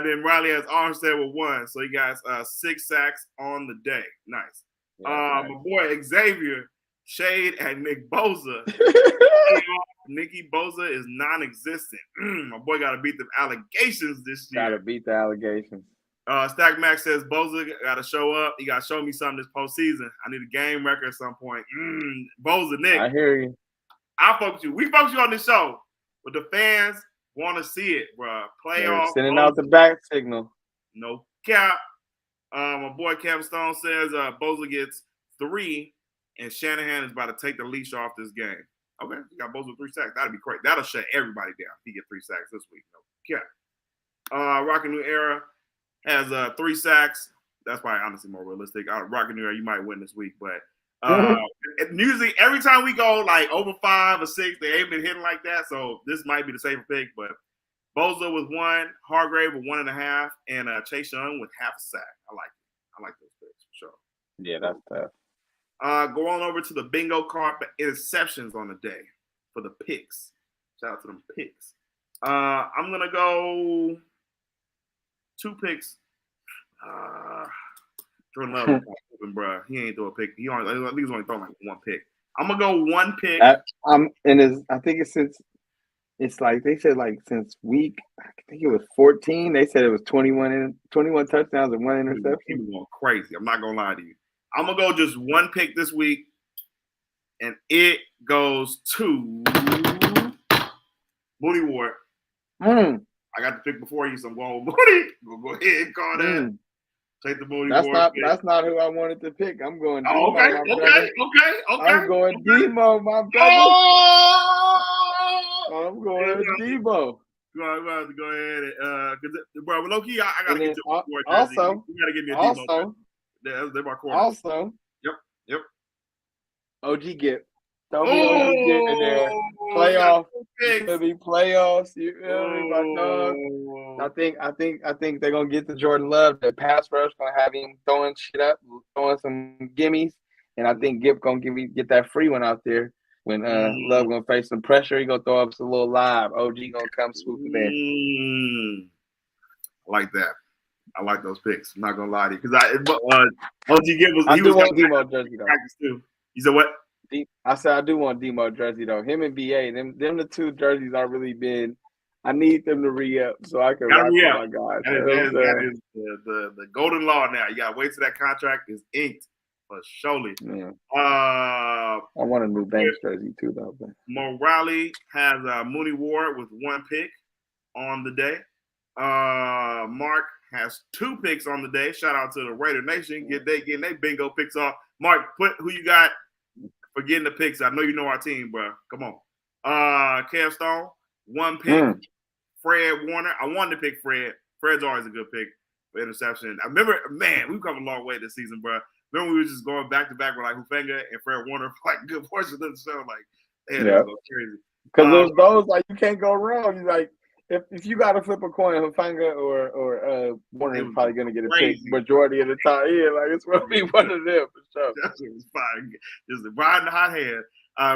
Then Riley has Armstead with 1, so he got 6 sacks on the day. Nice. Yeah, My boy Xavier Shade and Nick Bosa. Nicky Bosa is non-existent. My boy got to beat them allegations this year. Got to beat the allegations. Stack Max says Bosa got to show up. He got to show me something this postseason. I need a game record at some point. Bosa, Nick. I hear you. I fuck with you. We fuck with you on this show, but the fans want to see it, bro. Playoff. Sending out the back signal. No cap. My boy Kevin Stone says Bosa gets 3, and Shanahan is about to take the leash off this game. Okay, you got Bosa with 3 sacks. That'd be great. That'll shut everybody down. He get 3 sacks this week. No cap. Rockin' New Era has 3 sacks. That's probably honestly more realistic. Rockin' New Era, you might win this week, but usually every time we go like over 5 or 6, they ain't been hitting like that. So this might be the safer pick, but Bosa with 1, Hargrave with 1.5, and Chase Young with half a sack. I like those picks for sure. Yeah, that's tough. Go on over to the bingo card for interceptions on the day for the picks. Shout out to them picks. I'm gonna go 2 picks. Jordan Love is open, bro. He ain't throw a pick. He's only throwing like 1 pick. I'm gonna go 1 pick. I think it's since it's like they said like since week I think it was 14. They said it was 21 touchdowns and 1 interception. He was going crazy. I'm not gonna lie to you. I'm gonna go just 1 pick this week, and it goes to Mooney Ward. I got the pick before you, so I'm going with Mooney. We'll go ahead and call that. Take the Mooney Ward. That's not who I wanted to pick. I'm going Demo, okay. I'm going Demo, my brother. I'm going Demo. We have to go ahead and bro, low key, I gotta get you a Ward jersey. Also, you gotta give me a Demo. They're my corners. Also, yep. OG Gipp. Throw me OG Gipp in there. Playoff. It's gonna be playoffs. You feel me, my dog? I think they're gonna get to Jordan Love. The pass rush gonna have him throwing shit up, throwing some gimmies, and I think Gipp gonna get that free one out there. When Love gonna face some pressure, he gonna throw up some little live. OG gonna come swooping in. I like that. I like those picks. I'm not gonna lie to you because OG Gibb was. I he do was want Demo jersey though. Practice too. You said what? I said I do want Demo jersey though. Him and BA, them the 2 jerseys I really been. I need them to re-up so I can rock with my guys. That is the golden law now. You gotta wait till that contract is inked for surely. Yeah. I want a new Banks jersey too though. Morale has Mooney Ward with 1 pick on the day. Mark has 2 picks on the day. Shout out to the Raider Nation. Getting their bingo picks off. Mark, put who you got for getting the picks. I know you know our team, bro. Come on. Kev Stone, 1 pick. Fred Warner. I wanted to pick Fred. Fred's always a good pick for interception. I remember, man, we've come a long way this season, bro. Remember we were just going back to back with like Hufanga and Fred Warner for like a good portion of the show. Like, man, that was crazy. Because those like you can't go wrong. You like if you got to flip a coin, Hufanga or Warner is probably gonna get a pick crazy. majority of the time. Yeah, like it's gonna be one of them for sure. That shit was fire. Just riding the hot hand.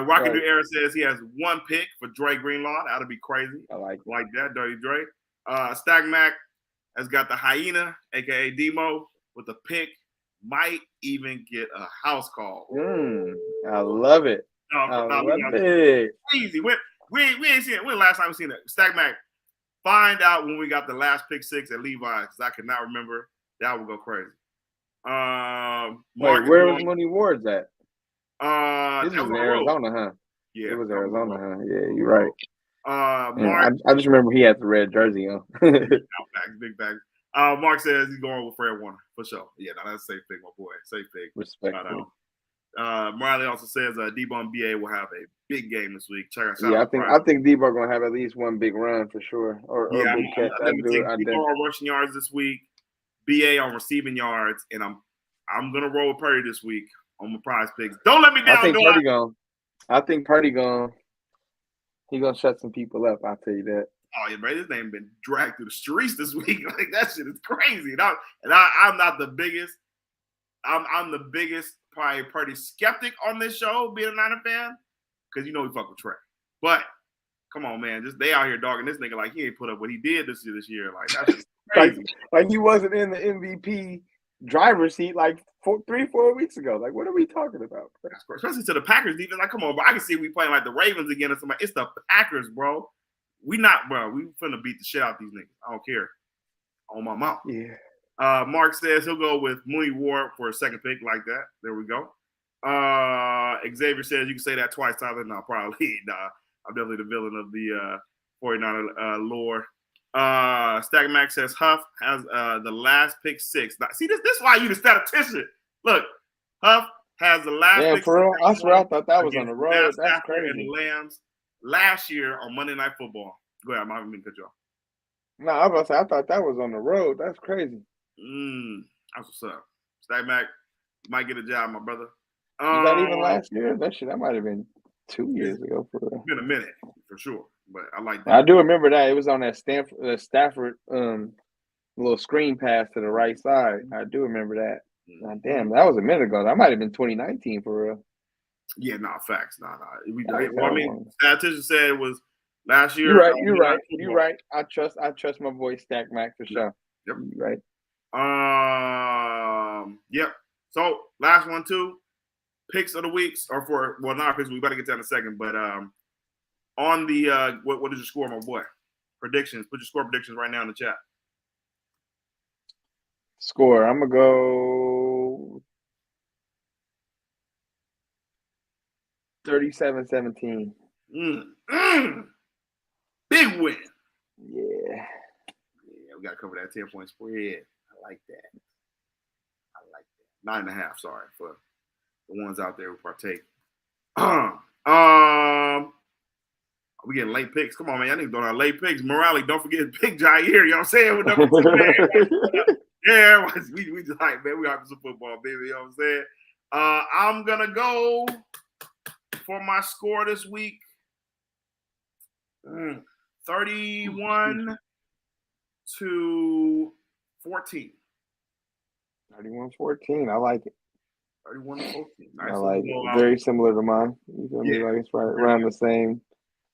Rocket New Era says he has one pick for Dre Greenlaw. That'll be crazy. I like that, Dirty Dre. Stack Mac has got the hyena, aka Demo, with a pick. Might even get a house call. I love it. I love it. Easy. We ain't seen it. When last time we seen it? Stack Mac. Find out when we got the last pick 6 at Levi's, because I cannot remember. That would go crazy. Wait, where was Mooney Ward's at? This was in Arizona, huh? Yeah, it was Arizona, huh? Yeah, you're right. Mark, I just remember he had the red jersey on. big bags. Mark says he's going with Fred Warner for sure. Yeah, that's a safe pick, my boy. Safe pick. Respect. Marley also says Debo and BA will have a big game this week. Check out. Yeah, I think Debo gonna have at least one big run for sure. Or big catch. I think Debo on rushing yards this week, BA on receiving yards, and I'm gonna roll with Purdy this week on my prize picks. Don't let me down. I think Purdy gonna shut some people up. I'll tell you that. Oh yeah, man, his name been dragged through the streets this week. Like that shit is crazy. I'm not the biggest. I'm the biggest probably Purdy skeptic on this show, being a Niner fan, because we fuck with Trey. But come on, man, they out here dogging this nigga like he ain't put up what he did this year. Like that's just crazy. like he wasn't in the MVP driver's seat like 3-4 weeks ago. Like what are we talking about? Especially to the Packers defense. Like come on, bro. I can see we playing like the Ravens again or somebody. It's the Packers, bro. We finna beat the shit out these niggas. I don't care. On my mouth. Yeah. Mark says he'll go with Mooney Ward for a second pick like that. There we go. Xavier says you can say that twice, Tyler. No, probably. Nah, I'm definitely the villain of the 49er lore. Stack Max says Huff has the last pick 6. Now, see, this is why you the statistician. Look, Huff has the last pick 6. For real? I swear I thought that was on the road. That's crazy. And the Lambs last year on Monday Night Football. Go ahead, I'm not even cut you off. No, I was about to say, I thought that was on the road. That's crazy. That's what's up. Stack Mac, you might get a job, my brother. Was that even last year? That might have been 2 years ago. For real. It's been a minute, for sure. But I like that. I do remember that. It was on that Stafford little screen pass to the right side. I do remember that. God damn, that was a minute ago. That might have been 2019 for real. Yeah, facts. Statistician said it was last year. You're right. I trust my boy Stack Mac for sure. Yep. You're right. Yep. So last one too. Picks of the weeks or not picks. We better get to that in a second. But on the what is your score, my boy? Predictions. Put your score predictions right now in the chat. Score. I'm gonna go 37-17. Big win. Yeah, we gotta cover that 10-point spread. I like that. 9.5. Sorry for the ones out there who partake. We getting late picks. Come on, man. Y'all niggas doing our late picks. Morale, don't forget pick Jair. You know what I'm saying? With number 2, man. Yeah, we just like, man, we got some football, baby. You know what I'm saying? I'm gonna go for my score this week. 31-14. 31-14. I like it. 31-14. Nice. I like it. Very similar to mine. You feel me? Like it's right around the same.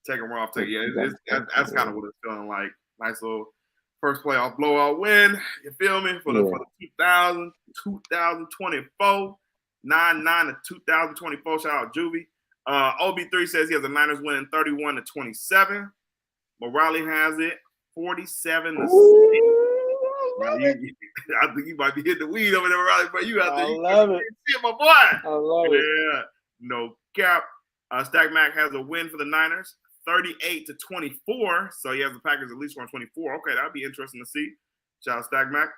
Take them off. That's kind of what it's feeling like. Nice little first playoff blowout win. You feel me? For the 2024. 9-9 to 2024. Shout out Juvie. OB3 says he has the Niners winning 31-27. Morale has it 47-6. I think you might be hitting the weed over there, Morale, but you out there. I love it. Shit, my boy. I love it. Yeah. No cap. Stack Mac has a win for the Niners, 38-24. So he has the Packers at least scoring 24. Okay, that'd be interesting to see. Shout out Stack Mac.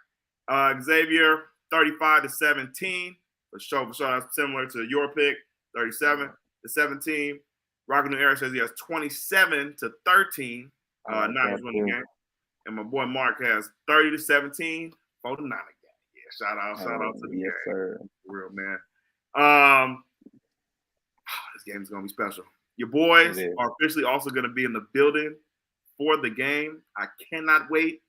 Xavier, 35-17. For sure, that's similar to your pick, 37-17. Rocket New Era says he has 27-13. Niners winning the game. And my boy Mark has 30-17 for the Niners game. Yeah, shout out to the game. Sir. Real man. This game is gonna be special. Your boys are officially also gonna be in the building for the game. I cannot wait.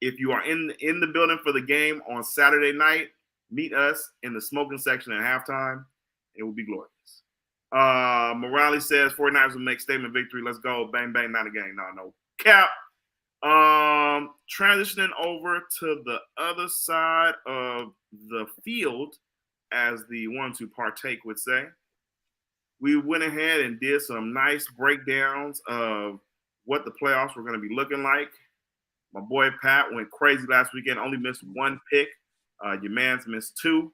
If you are in the building for the game on Saturday night, meet us in the smoking section at halftime. It will be glorious. Morales says 49ers will make statement victory. Let's go. Bang, bang, not a game. No. Cap. Transitioning over to the other side of the field, as the ones who partake would say. We went ahead and did some nice breakdowns of what the playoffs were going to be looking like. My boy Pat went crazy last weekend, only missed one pick. Your man's missed two.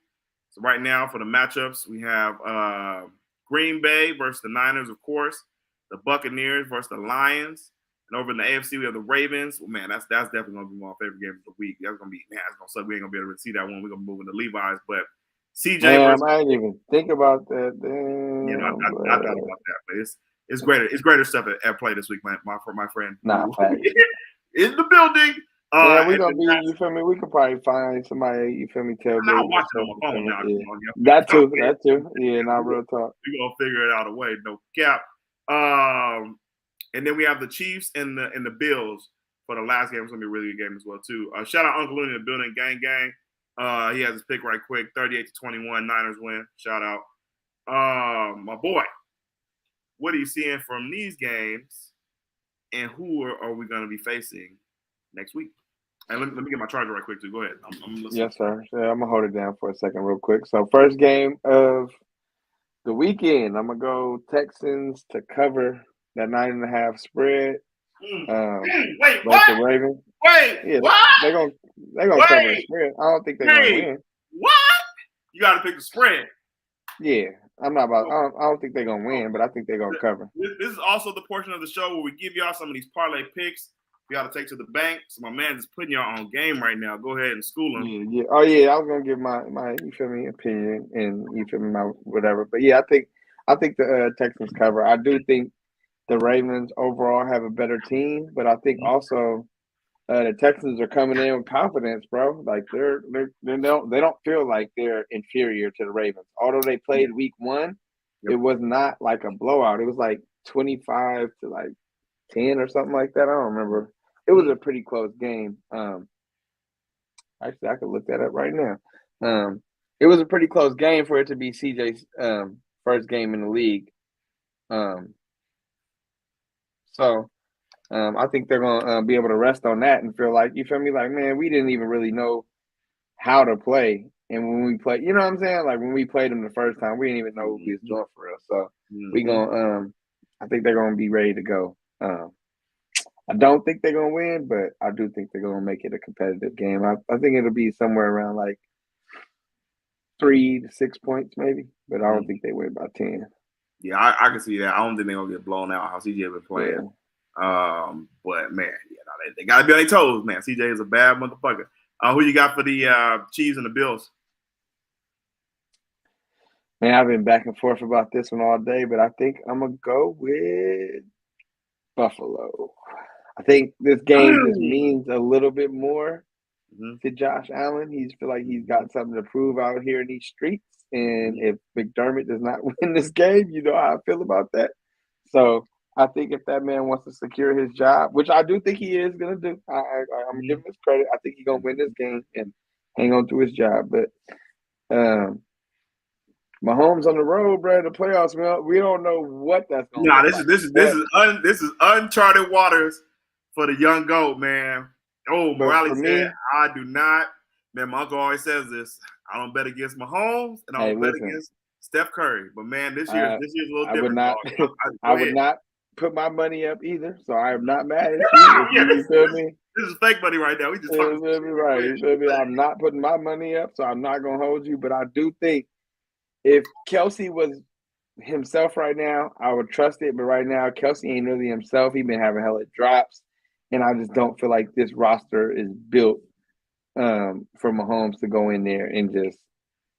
So right now for the matchups, we have Green Bay versus the Niners, of course, the Buccaneers versus the Lions. And over in the AFC, we have the Ravens. Well, man, that's definitely going to be my favorite game of the week. That's going to be, man, it's going to suck. We ain't going to be able to see that one. We're going to move into Levi's. But CJ versus... I didn't even think about that. Damn, I thought about that. But it's greater. It's greater stuff at play this week, man. My friend. Nah, in the building. Yeah, we're gonna be. You feel me? We could probably find somebody. You feel me? I'm not watching on my phone now. Yeah. That too. Yeah, not real talk. We're gonna figure it out a way. No cap. And then we have the Chiefs and the Bills for the last game. It's gonna be a really good game as well too. Shout out Uncle Looney in the building, gang. He has his pick right quick. 38-21. Niners win. Shout out. My boy. What are you seeing from these games? And who are we gonna be facing next week? And let me get my charger right quick too. Go ahead. I'm listening. Yes, sir. Yeah, I'm gonna hold it down for a second, real quick. So first game of the weekend, I'm gonna go Texans to cover that 9.5 spread. Wait, what? The Ravens. Wait, yeah, what? They're gonna cover the spread. I don't think they're gonna win. What? You got to pick the spread. Yeah, I'm not about. I don't think they're gonna win, but I think they're gonna cover. This is also the portion of the show where we give y'all some of these parlay picks. We got to take to the bank. So my man is putting y'all on game right now. Go ahead and school him. Yeah. Oh yeah, I was gonna give my you feel me opinion and you feel me my whatever. But yeah, I think the Texans cover. I do think the Ravens overall have a better team, but I think also the Texans are coming in with confidence, bro. Like they don't feel like they're inferior to the Ravens. Although they played week 1, it was not like a blowout. It was like 25 to like 10 or something like that. I don't remember. It was a pretty close game. Actually, I could look that up right now. It was a pretty close game for it to be CJ's first game in the league. So I think they're gonna be able to rest on that and feel like, you feel me, like, man, we didn't even really know how to play. And when we play, you know what I'm saying? Like when we played them the first time, we didn't even know what we was doing for real. So we gonna I think they're gonna be ready to go. I don't think they're gonna win, but I do think they're gonna make it a competitive game. I think it'll be somewhere around like 3 to 6 points maybe, but I don't think they win by 10. Yeah, I can see that. I don't think they're gonna get blown out how CJ been playing. Yeah. But man, they gotta be on their toes, man. CJ is a bad motherfucker. Who you got for the Chiefs and the Bills? Man, I've been back and forth about this one all day, but I think I'm gonna go with Buffalo. I think this game just means a little bit more to Josh Allen. He's feel like he's got something to prove out here in these streets. And if McDermott does not win this game, you know how I feel about that. So I think if that man wants to secure his job, which I do think he is going to do, I'm going to give him his credit. I think he's going to win this game and hang on to his job. But Mahomes on the road, bro, the playoffs, we don't know what that's going to be. This is uncharted waters for the young GOAT, man. Oh, Morales said, I do not. Man, my uncle always says this. I don't bet against Mahomes, and I don't bet against Steph Curry. But man, this year's a little different. I would not put my money up either, so I am not mad at you. You feel me? This is fake money right now. We just talking. Right. You feel me? I'm not putting my money up, so I'm not gonna hold you. But I do think if Kelsey was himself right now, I would trust it. But right now, Kelsey ain't really himself. He's been having hella drops, and I just don't feel like this roster is built for Mahomes to go in there and just,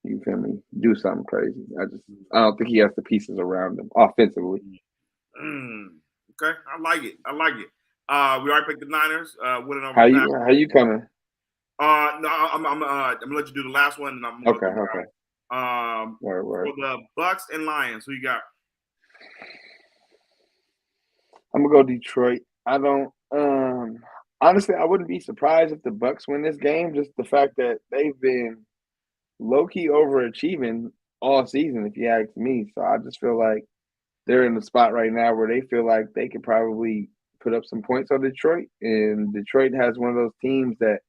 you feel me, do something crazy. I don't think he has the pieces around him offensively. Okay, I like it. We already picked the Niners. Winning over. How you coming? No, I'm gonna let you do the last one, and I'm gonna okay. For the Bucks and Lions, who you got? I'm gonna go Detroit. I don't. Honestly, I wouldn't be surprised if the Bucks win this game. Just the fact that they've been low key overachieving all season, if you ask me. So I just feel like they're in the spot right now where they feel like they could probably put up some points on Detroit, and Detroit has one of those teams that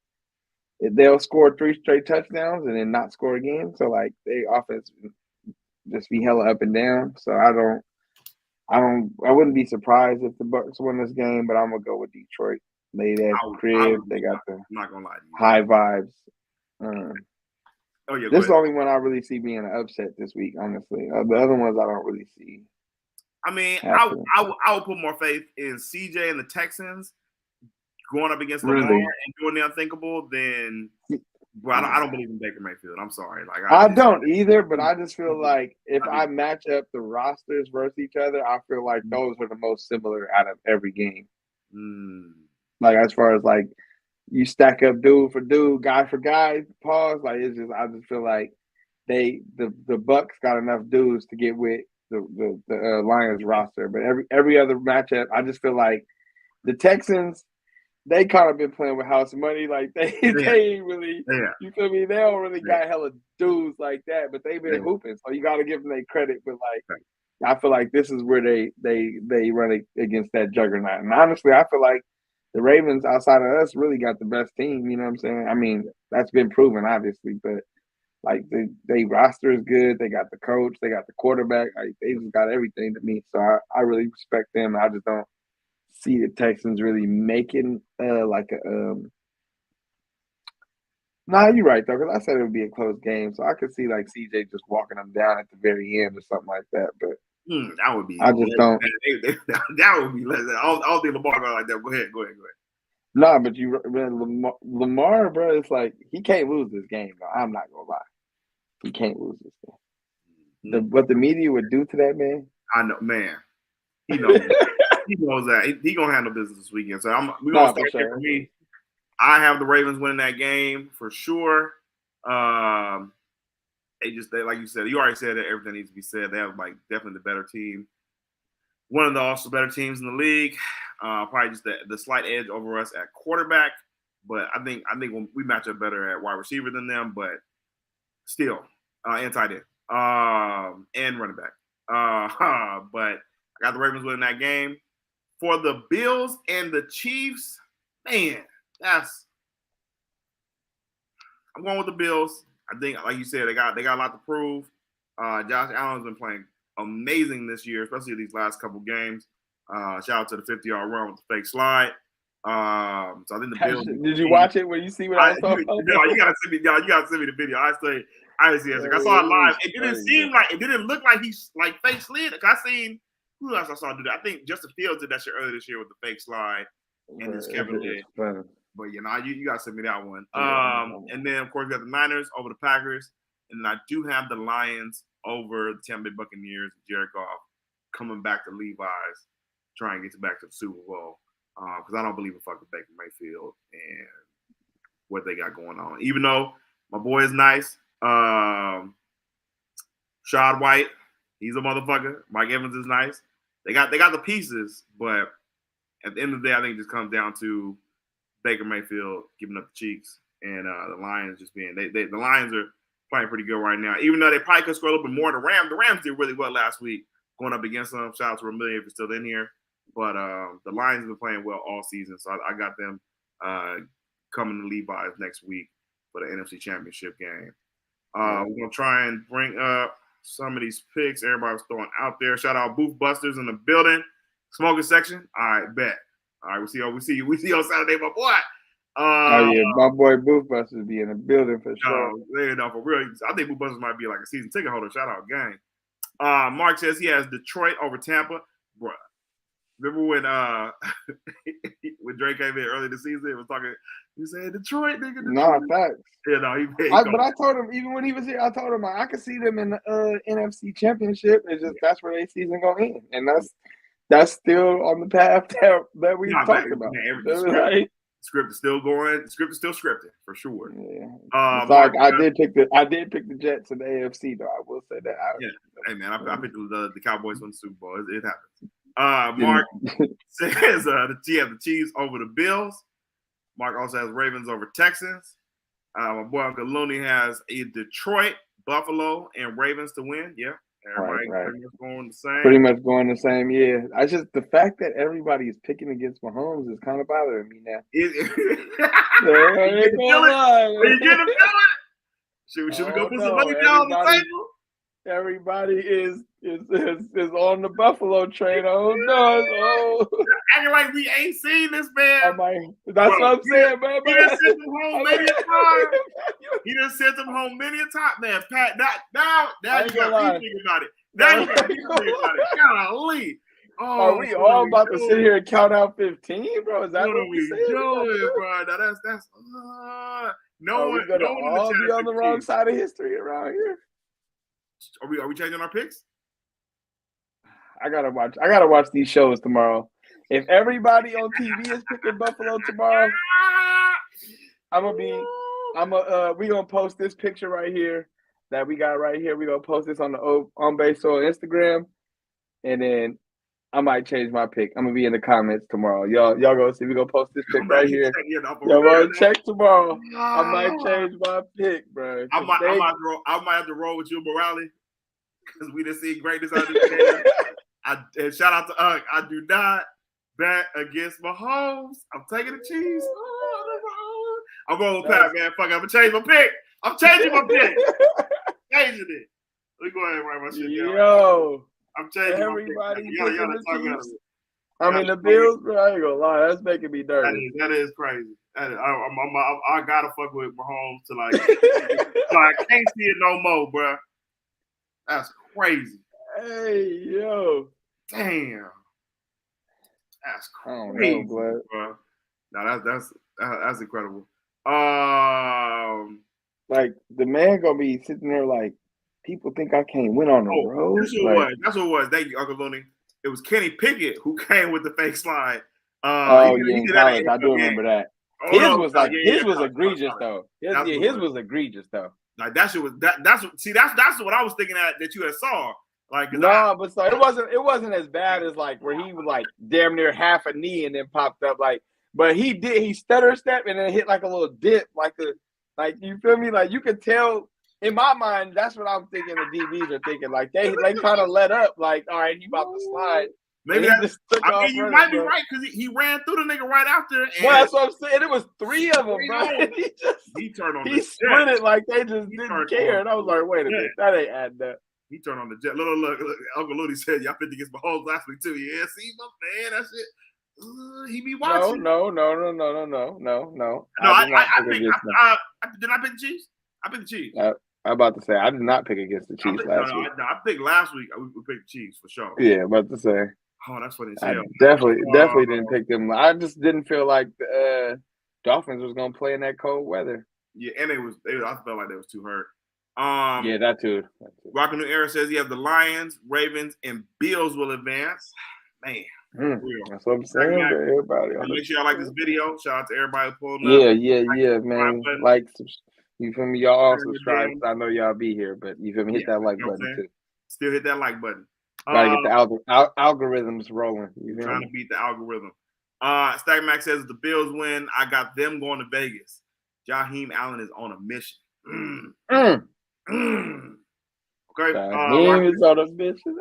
they'll score 3 straight touchdowns and then not score again. So like they offense just be hella up and down. So I wouldn't be surprised if the Bucks win this game, but I'm gonna go with Detroit. They at the crib, they got the I'm not gonna lie to you. high vibes. Oh yeah, This is the only one I really see being an upset this week. Honestly, the other ones I don't really see. I mean, I would put more faith in CJ and the Texans going up against Lamar and doing the unthinkable than. Well, I don't believe in Baker Mayfield. I'm sorry. Like I don't either, but I just feel like if I match up the rosters versus each other, I feel like those are the most similar out of every game. Like as far as like you stack up dude for dude, guy for guy, pause. Like it's just I just feel like the Bucks got enough dudes to get with the Lions roster, but every other matchup, I just feel like the Texans. They kind of been playing with house money, like they ain't really, you feel me? They don't really got hella dudes like that, but they've been hooping, so you got to give them their credit. But like, I feel like this is where they run against that juggernaut. And honestly, I feel like the Ravens, outside of us, really got the best team. You know what I'm saying? I mean, that's been proven, obviously, but like they roster is good. They got the coach, they got the quarterback. Like, they just got everything to me. So I really respect them. I just don't see the Texans really making like a Nah, you're right though, because I said it would be a close game, so I could see like CJ just walking them down at the very end or something like that. But that would be. I just don't. That would be less. I don't think Lamar going like that. Go ahead. Nah, but Lamar, bro, it's like he can't lose this game. Bro. I'm not gonna lie, he can't lose this game. What the media would do to that man, I know, man. He knows. He knows that he gonna handle business this weekend. So we're gonna start here for me. I have the Ravens winning that game for sure. They like you said, you already said that everything needs to be said. They have like definitely the better team, one of the also better teams in the league. Probably just the slight edge over us at quarterback, but I think when we match up better at wide receiver than them, but still and tight end and running back. But I got the Ravens winning that game. For the Bills and the Chiefs, man, I'm going with the Bills. I think, like you said, they got a lot to prove. Josh Allen's been playing amazing this year, especially these last couple games. Shout out to the 50-yard run with the fake slide. So I think the Bills. Did you watch it when you see what I was talking about? No, you gotta send me the video. I didn't see it. I saw it live. It didn't look like he like fake slid. I seen who else I saw do that. I think Justin Fields did that shit earlier this year with the fake slide, and this Kevin did. But you gotta send me that one. And then of course we got the Niners over the Packers, and then I do have the Lions over the Tampa Bay Buccaneers. Jared Goff coming back to Levi's, trying to get back to the Super Bowl. Because I don't believe in fucking Baker Mayfield and what they got going on. Even though my boy is nice, Shad White, he's a motherfucker. Mike Evans is nice. They got the pieces, but at the end of the day, I think it just comes down to Baker Mayfield giving up the cheeks and the Lions just being the Lions are playing pretty good right now. Even though they probably could score a little bit more. The Rams did really well last week going up against them. Shout out to Ramillion if you're still in here. But the Lions have been playing well all season, so I got them coming to Levi's next week for the NFC Championship game. We're going to try and bring up some of these picks everybody's throwing out there. Shout out Booth Busters in the building. Smoking section? All right, bet. All right, we see you on Saturday, my boy. My boy Booth Busters be in the building for sure. No, for real. I think Booth Busters might be like a season ticket holder. Shout out, gang. Mark says he has Detroit over Tampa. Bruh. Remember when Drake came in early this season? It was talking. He said Detroit, nigga. Nah, facts. Yeah, no, but I told him even when he was here, I told him I could see them in the NFC Championship. It's just that's where their season go in, and that's still on the path that we talked about. Right? Script is still going. Script is still scripted for sure. Yeah. I did pick the Jets in the AFC though. I will say that. Hey man, I picked the Cowboys win the Super Bowl. It happens. Mark says the Chiefs over the Bills. Mark also has Ravens over Texans. My boy Uncle Looney has a Detroit, Buffalo, and Ravens to win. Yeah, everybody Right. pretty much going the same. Pretty much going the same. Yeah, the fact that everybody is picking against Mahomes is kind of bothering me now. You get the feeling? Should we go put some money down on the table? Everybody is on the Buffalo train. Oh no! Acting like we ain't seen this man. That's what I'm saying, man. He done sent them home many a time. He done sent them home many a time, man. Pat, now you got me thinking about it. Now you got me thinking about it. Golly. Are we all about to sit here and count out 15, bro? Is that what we doing, bro? Now that's no one. We're gonna all be on the wrong side of history around here. Are we changing our picks? I gotta watch these shows tomorrow. If everybody on TV is picking Buffalo tomorrow, we gonna post this picture right here that we got right here. We gonna post this on the On Base Soil Instagram, and then I might change my pick. I'm gonna be in the comments tomorrow. Y'all go see. We gonna post this pick right here. Y'all gonna check tomorrow. I might change my pick, bro. I might have to roll with you, Morale, because we didn't see greatness out of this game. And shout out to Ugg. I do not bet against Mahomes. I'm taking the Chiefs. I'm going with Pat, man. Fuck it. I'm gonna change my pick. I'm changing my pick. Changing it. Let me go ahead and write my shit down. Yo. I'm changing everybody. The Bills, bro. I ain't gonna lie, that's making me nervous. That is crazy. I gotta fuck with Mahomes till I can't see it no more, bro. That's crazy. Hey, yo, damn, that's crazy, I don't know, bro. No, that's incredible. Like the man gonna be sitting there like. People think I can't win on the road. That's what it was. Thank you, Uncle Looney. It was Kenny Pickett who came with the fake slide. I do remember that. His was egregious though. His was egregious though. Like that shit was that's what I was thinking that you had saw. Like it wasn't as bad as like where he was like damn near half a knee and then popped up but he stutter step and then hit like a little dip like you feel me, like you could tell. In my mind, that's what I'm thinking the DBs are thinking. Like they kind of let up, like, all right, he about to slide. Maybe you might be right because he ran through the nigga right after. And well, that's what I'm saying. It was 3 of them, bro. He turned on he sprinted like they just didn't care. And I was like, wait a minute, that ain't adding up. He turned on the jet. Look, Uncle Looney said, y'all fit against Mahomes last week too. Yeah, see, my man, that shit. He be watching. No. I did I pick the Chiefs? I picked the Chiefs. I'm about to say I did not pick against the Chiefs last week. I picked last week. We picked the Chiefs for sure. Yeah, about to say. Oh, that's funny. I definitely didn't pick them. I just didn't feel like the Dolphins was gonna play in that cold weather. Yeah, and I felt like they was too hurt. Yeah, that too. Rockin' New Era says you have the Lions, Ravens, and Bills will advance. Man. That's what I'm saying. Everybody. Make sure y'all like this video. Shout out to everybody pulling up. Yeah, man. Like, you feel me? Y'all all subscribe. I know y'all be here, but you feel me? Hit that like button too. Still hit that like button. Gotta get the algorithms rolling. You trying to beat the algorithm. Stack Max says the Bills win. I got them going to Vegas. Jaheim Allen is on a mission. Okay. Jaheim is on a mission.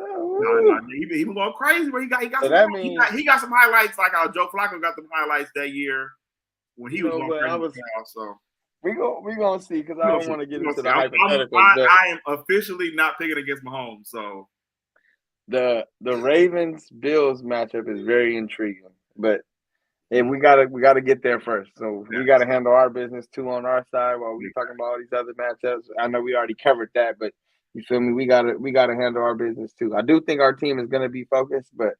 He been going crazy, but he got some highlights. Like Joe Flacco got some highlights that year when he was going crazy. So. We gonna see because I don't want to get into the hypothetical. I am officially not picking against Mahomes. So the Ravens Bills matchup is very intriguing, but we gotta get there first. So we gotta handle our business too on our side while we talking about all these other matchups. I know we already covered that, but you feel me? We gotta handle our business too. I do think our team is gonna be focused, but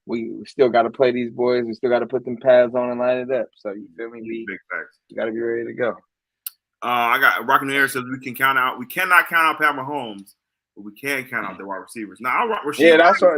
we still got to play these boys. We still got to put them pads on and line it up. So you feel me? Big facts. We got to be ready to go. I got Rockin' Air says we cannot count out Pat Mahomes, but we can count out the wide receivers. Now, that's right. That's real.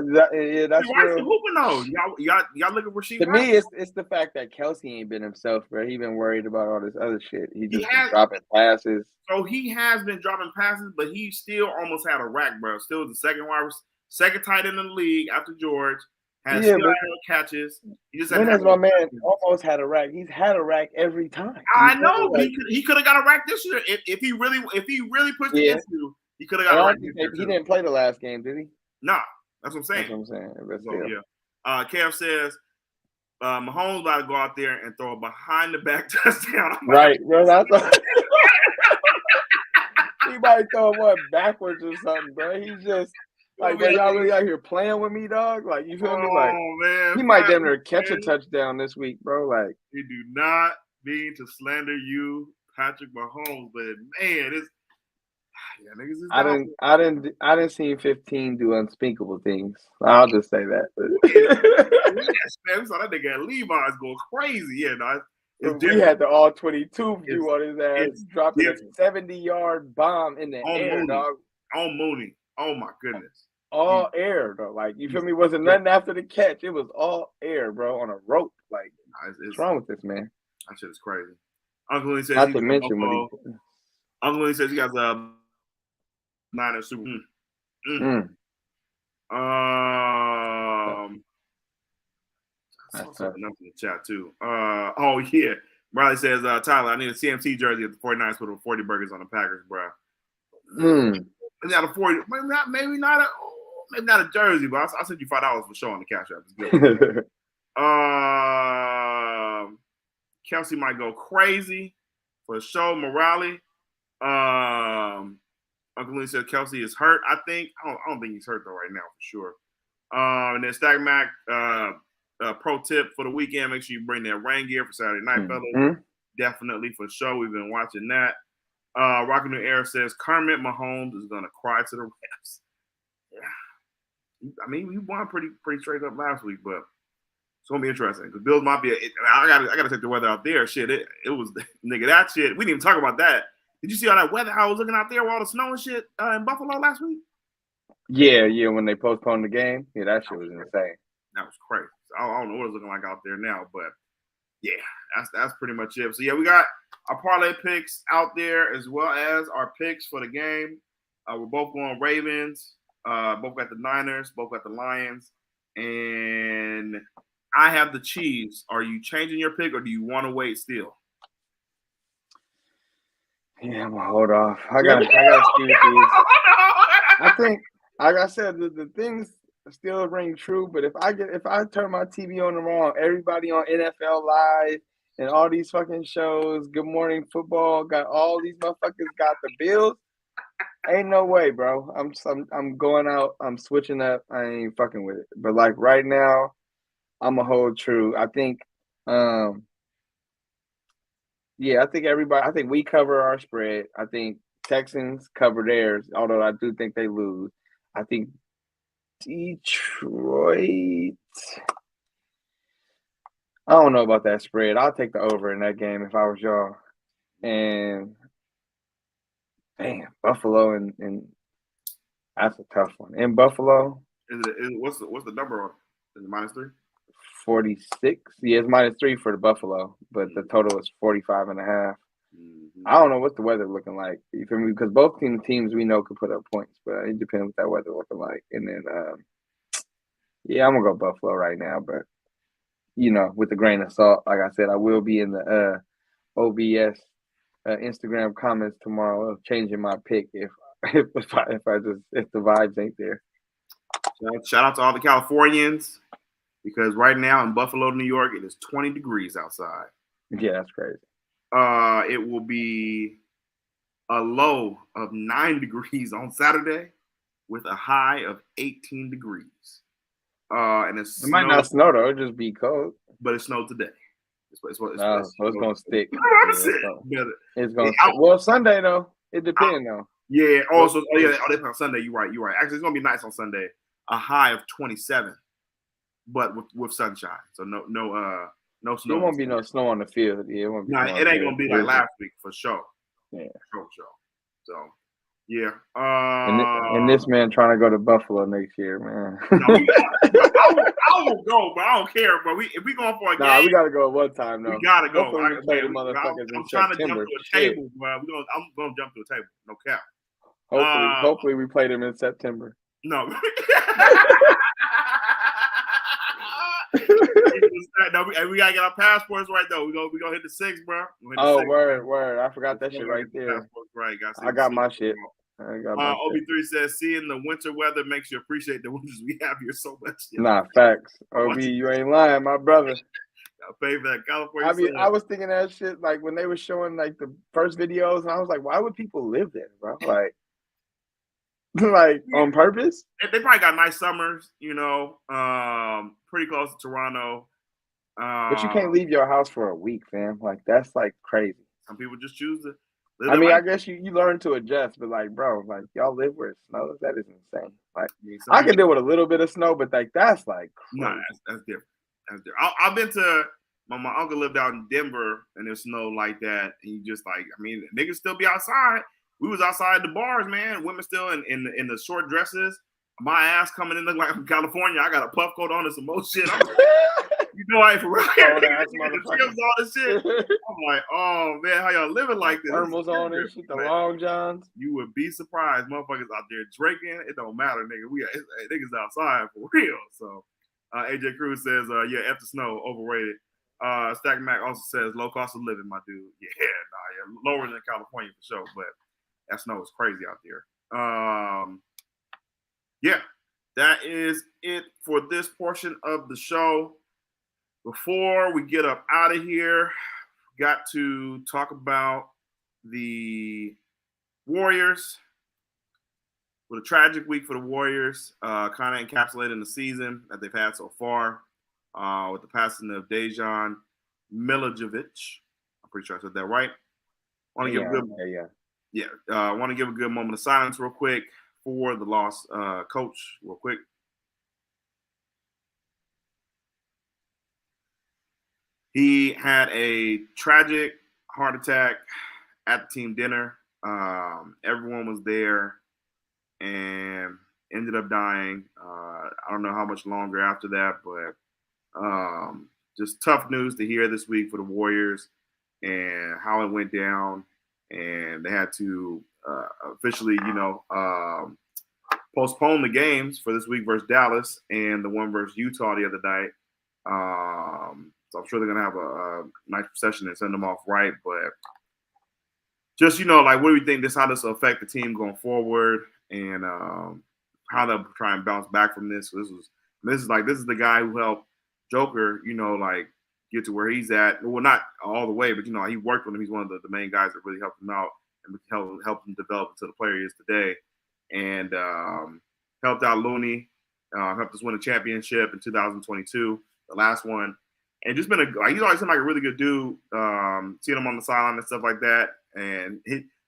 Y'all look at Rasheed. To me, it's the fact that Kelsey ain't been himself, bro. He been worried about all this other shit. He just been dropping passes. So he has been dropping passes, but he still almost had a rack, bro. Still the second tight end in the league after George, Has Yeah, still but had catches. He just when had has my man almost had a rack? He's had a rack every time. I know, but he could have got a rack this year if he really pushed the issue. He could have got a rack. He didn't play the last game, did he? Nah, that's what I'm saying. That's what I'm saying. But so, still. yeah. Kev says Mahomes about to go out there and throw a behind the back touchdown. Right, bro. That's he might throw one backwards or something, bro. He's just like, bro, y'all really out here playing with me, dog? Like, you feel me? Like, man, he might damn near catch a touchdown this week, bro. Like, we do not mean to slander you, Patrick Mahomes, but man, it's niggas is I didn't see 15 do unspeakable things. I'll just say that. Yes, man, we saw that nigga at Levi's go crazy. Yeah, no, we had the all 22 view on his ass, dropping a 70-yard bomb in the air, Mooney. dog. On Mooney. Oh my goodness. All air, though. Like, you feel me? Wasn't nothing after the catch. It was all air, bro, on a rope. Like, what's wrong with this man? That shit is crazy. Uncle Lee says Not to mention Uncle Lee says he got the Niners Super. I saw something up in the chat too. Oh yeah. Riley says, Tyler, I need a CMC jersey at the 49ers with 40 burgers on the Packers, bro. Not a 40, maybe not a jersey, but I'll send you $5 for showing the cash app. It's good. Kelsey might go crazy for show. Morale. Uncle Lee said Kelsey is hurt. I don't think he's hurt though right now for sure. And then Stack Mac, pro tip for the weekend: make sure you bring that rain gear for Saturday night, fellas. Definitely for sure. We've been watching that. Rockin' New Air says Kermit Mahomes is gonna cry to the refs. Yeah, I mean we won pretty straight up last week, but it's gonna be interesting because Bills might be. I gotta take the weather out there. Shit, it was nigga that shit. We didn't even talk about that. Did you see all that weather? How I was looking out there with all the snow and shit in Buffalo last week? Yeah. When they postponed the game, that shit was insane. That was crazy. I don't know what it's looking like out there now, but yeah, that's pretty much it. So yeah, we got our parlay picks out there as well as our picks for the game. We're both going Ravens. Both got the Niners. Both got the Lions. And I have the Chiefs. Are you changing your pick or do you want to wait still? Yeah, I'm gonna hold off. I got to see these. I think, like I said, the things still ring true. But if I turn my TV on tomorrow, everybody on NFL Live and all these fucking shows, Good Morning Football, got all these motherfuckers got the Bills. Ain't no way, bro. I'm going out. I'm switching up. I ain't fucking with it. But like right now, I'm gonna hold true. I think. Yeah, I think we cover our spread. I think Texans cover theirs, although I do think they lose. I think Detroit, I don't know about that spread. I'll take the over in that game if I was y'all. And damn, Buffalo and that's a tough one. In Buffalo, what's the number on? Is it -3? 46. Yeah, it's -3 for the Buffalo, but the total is 45.5. I don't know what the weather looking like. You feel me? Because both teams we know could put up points, but it depends what that weather looking like. And then, yeah, I'm gonna go Buffalo right now, but with a grain of salt. Like I said, I will be in the OBS Instagram comments tomorrow of changing my pick if the vibes ain't there. Shout out to all the Californians. Because right now in Buffalo, New York, it is 20 degrees outside. Yeah, that's crazy. It will be a low of 9 degrees on Saturday with a high of 18 degrees. And it might not snow, though. It'll just be cold. But it snowed today. It's going to stick. It's going to stick. Well, Sunday, though. It depends, though. Yeah. They play on Sunday. You're right. Actually, it's going to be nice on Sunday. A high of 27. But with sunshine, so no snow. There won't be no snow on the field. Yeah, it ain't gonna be like last week for sure. Yeah, for sure. So, yeah. And this man trying to go to Buffalo next year, man. No, I will go, but I don't care. But if we going for a game, we gotta go one time. No, we gotta go. I'm trying to jump to a table, bro. I'm gonna jump to a table. No cap. Hopefully we play them in September. No. No, we gotta get our passports right though. We gonna hit the 6, bro. Oh, word. I forgot that shit right there. Passports right. I got my shit. OB3 says, seeing the winter weather makes you appreciate the winters we have here so much. Nah, facts. OB, you ain't lying, my brother. I pay for that California. I was thinking that shit like when they were showing like the first videos, and I was like, why would people live there, bro? Like, like on purpose? They probably got nice summers, pretty close to Toronto. But you can't leave your house for a week, fam. Like that's like crazy. Some people just choose to. I mean, I guess you learn to adjust, but like, bro, like y'all live where it snows. That is insane. Like, I can deal with a little bit of snow, but like that's like crazy. No, that's different. That's different. I've been to my uncle lived out in Denver, and there's snow like that, and you just like, I mean, niggas still be outside. We was outside the bars, man. Women still in the short dresses. My ass coming in look like from California. I got a puff coat on and some more shit. I ain't for real. All this shit. I'm like, oh man, how y'all living like this? Thermals on and shit, the long johns. You would be surprised, motherfuckers out there drinking. It don't matter, nigga. Niggas outside for real. So, AJ Cruz says, yeah, F the snow, overrated. Stack Mac also says low cost of living, my dude. Yeah, lower than California for sure, but that snow is crazy out there. Yeah, that is it for this portion of the show. Before we get up out of here, got to talk about the Warriors. With a tragic week for the Warriors, kind of encapsulating the season that they've had so far, with the passing of Dejan Milojevic. I'm pretty sure I said that right. Want to give a good moment of silence real quick for the lost coach real quick. He had a tragic heart attack at the team dinner. Everyone was there and ended up dying. I don't know how much longer after that, but just tough news to hear this week for the Warriors and how it went down. And they had to officially, postpone the games for this week versus Dallas and the one versus Utah the other night. So I'm sure they're going to have a nice session and send them off right. But just, what do we think how this will affect the team going forward and how they'll try and bounce back from this. So this is the guy who helped Joker, get to where he's at. Well, not all the way, but, he worked with him. He's one of the main guys that really helped him out and helped him develop into the player he is today. And helped out Looney, helped us win a championship in 2022, the last one. And just he's always been like a really good dude. Seeing him on the sideline and stuff like that. And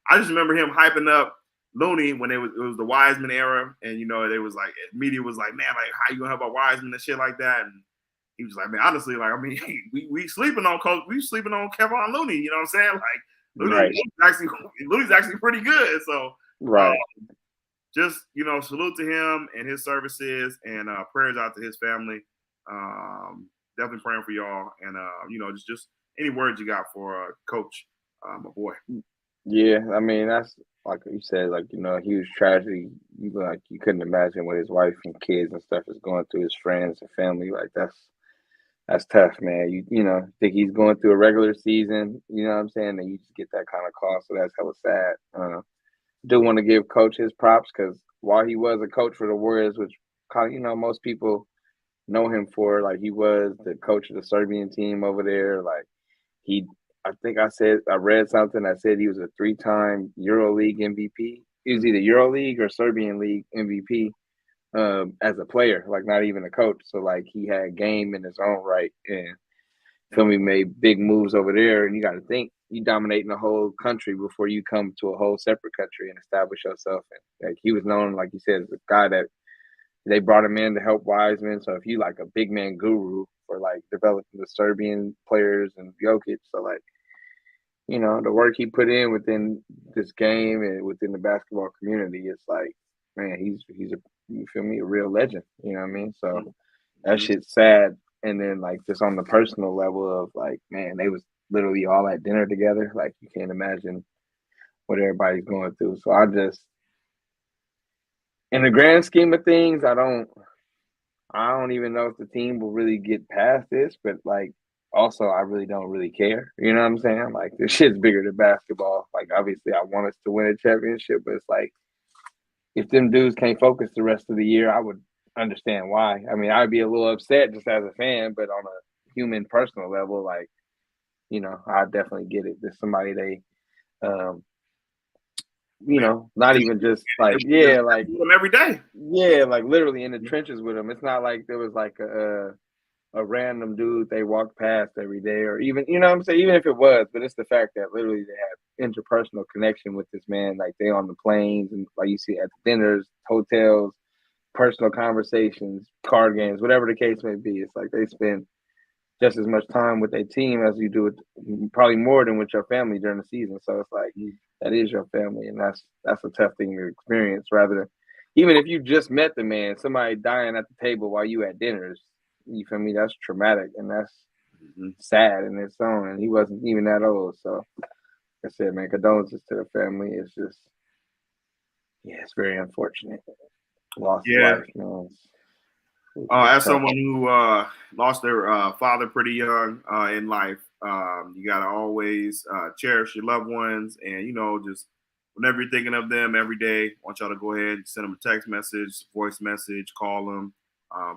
I just remember him hyping up Looney when it was the Wiseman era. And, they was like, media was like, man, like, how you going to help out Wiseman and shit like that? And he was like, man, honestly, like, I mean, we sleeping on Coach. We sleeping on Kevon Looney. You know what I'm saying? Like, Looney's actually pretty good. So, right. Just, salute to him and his services and prayers out to his family. Definitely praying for y'all. And, just any words you got for Coach, my boy. Yeah, I mean, that's like you said, huge tragedy. You couldn't imagine what his wife and kids and stuff is going through, his friends and family. Like, that's tough, man. You think he's going through a regular season, you know what I'm saying? And you just get that kind of call. So that's hella sad. Do want to give Coach his props because while he was a coach for the Warriors, which most people know him for, like he was the coach of the Serbian team over there. Like I read something that said he was a 3-time EuroLeague MVP. He was either EuroLeague or Serbian League MVP as a player, like not even a coach. So like he had game in his own right and made big moves over there. And you got to think, you dominating the whole country before you come to a whole separate country and establish yourself. And like he was known, like you said, as a guy that they brought him in to help Wiseman. So if you like a big man guru for like developing the Serbian players and Jokic, so like, the work he put in within this game and within the basketball community, it's like, man, he's a real legend. You know what I mean? So that shit's sad. And then like just on the personal level of like, man, they was literally all at dinner together. Like you can't imagine what everybody's going through. So I just, in the grand scheme of things, I don't I don't even know if the team will really get past this, but like also I really don't really care. You know what I'm saying? Like this shit's bigger than basketball. Like obviously I want us to win a championship, but it's like if them dudes can't focus the rest of the year, I would understand why. I mean, I'd be a little upset just as a fan, but on a human personal level, like, I definitely get it. There's somebody um, not even just like, yeah, like them every day. Yeah, like literally in the trenches with them. It's not like there was like a random dude they walked past every day, or even what I'm saying, even if it was, but it's the fact that literally they have interpersonal connection with this man. Like they on the planes and like you see at the dinners, hotels, personal conversations, card games, whatever the case may be. It's like they spend just as much time with their team as you do with probably more than with your family during the season. So it's like that is your family, and that's a tough thing to experience. Rather, even if you just met the man, somebody dying at the table while you at dinners, you feel me? That's traumatic, and that's sad in its own. And he wasn't even that old, so like I said, man, condolences to the family. It's just, yeah, it's very unfortunate. Lost life, man. As someone who lost their father pretty young in life, you gotta always cherish your loved ones, and just whenever you're thinking of them every day, I want y'all to go ahead and send them a text message, voice message, call them,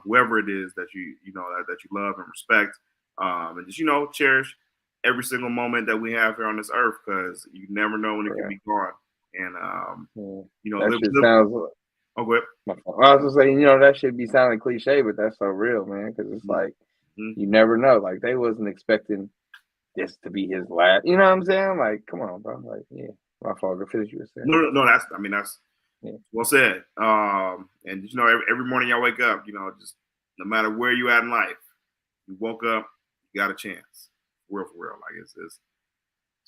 whoever it is that you that you love and respect, and just cherish every single moment that we have here on this earth, because you never know when it can be gone. And that shit sounds. Oh, go ahead. I was just saying, that should be sounding cliche, but that's so real, man. Because it's like you never know. Like they wasn't expecting this to be his last. You know what I'm saying? Like, come on, bro. Like, yeah, my fault. Go finish what you were saying. No. That's well said. And every morning y'all wake up, just no matter where you at in life, you woke up, you got a chance. For real. Like it's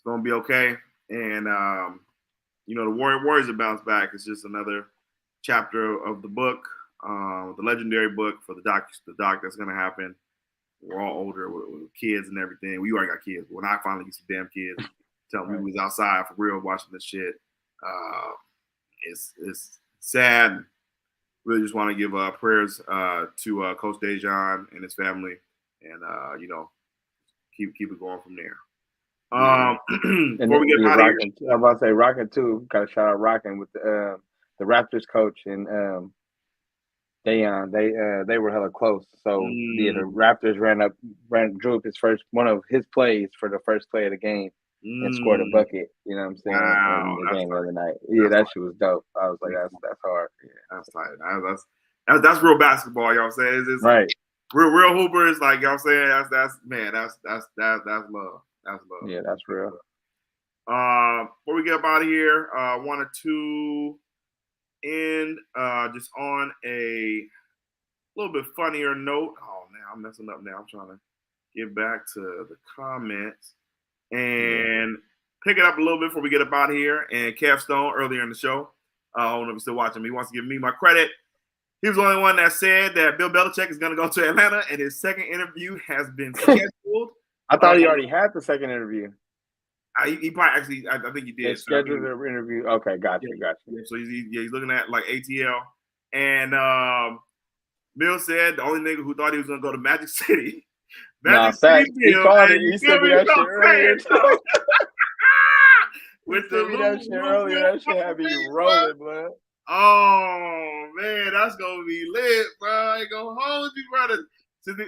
gonna be okay. And the Warriors have bounced back. It's just another chapter of the book, the legendary book for the doc that's gonna happen. We're all older with kids and everything. We already got kids, but when I finally get some damn kids, tell me we was outside for real watching this shit. It's sad. Really just want to give prayers to Coach Dejan and his family, and keep it going from there. Before we get out of here, I'm about to say Rockin' too. Got to shout out Rockin' with the Raptors coach and Dayon. They were hella close. So the Raptors drew up one of his plays for the first play of the game and scored a bucket. You know what I'm saying? Wow, in the game the other night. Yeah, that shit was dope. I was like, that's hard. Yeah, that's tight. That's real basketball. Y'all saying it's right? Real hoopers. Like y'all saying that's love. That's love. Yeah, that's real. Before we get up out of here, wanted to end just on a little bit funnier note. Oh man, I'm messing up now. I'm trying to get back to the comments and pick it up a little bit before we get up out of here. And Kev Stone earlier in the show, I don't know if you're still watching me, he wants to give me my credit. He was the only one that said that Bill Belichick is going to go to Atlanta, and his second interview has been scheduled. I thought he already had the second interview. He probably actually, I think he did. They scheduled an interview. Okay, gotcha. Yeah, so he's looking at like ATL. And Bill said the only nigga who thought he was going to go to Magic City. City Bill. He called it. He sent me that shit earlier. With that shit earlier, that shit had me rolling, bro. Oh, man, that's going to be lit, bro. I ain't going to hold you, brother.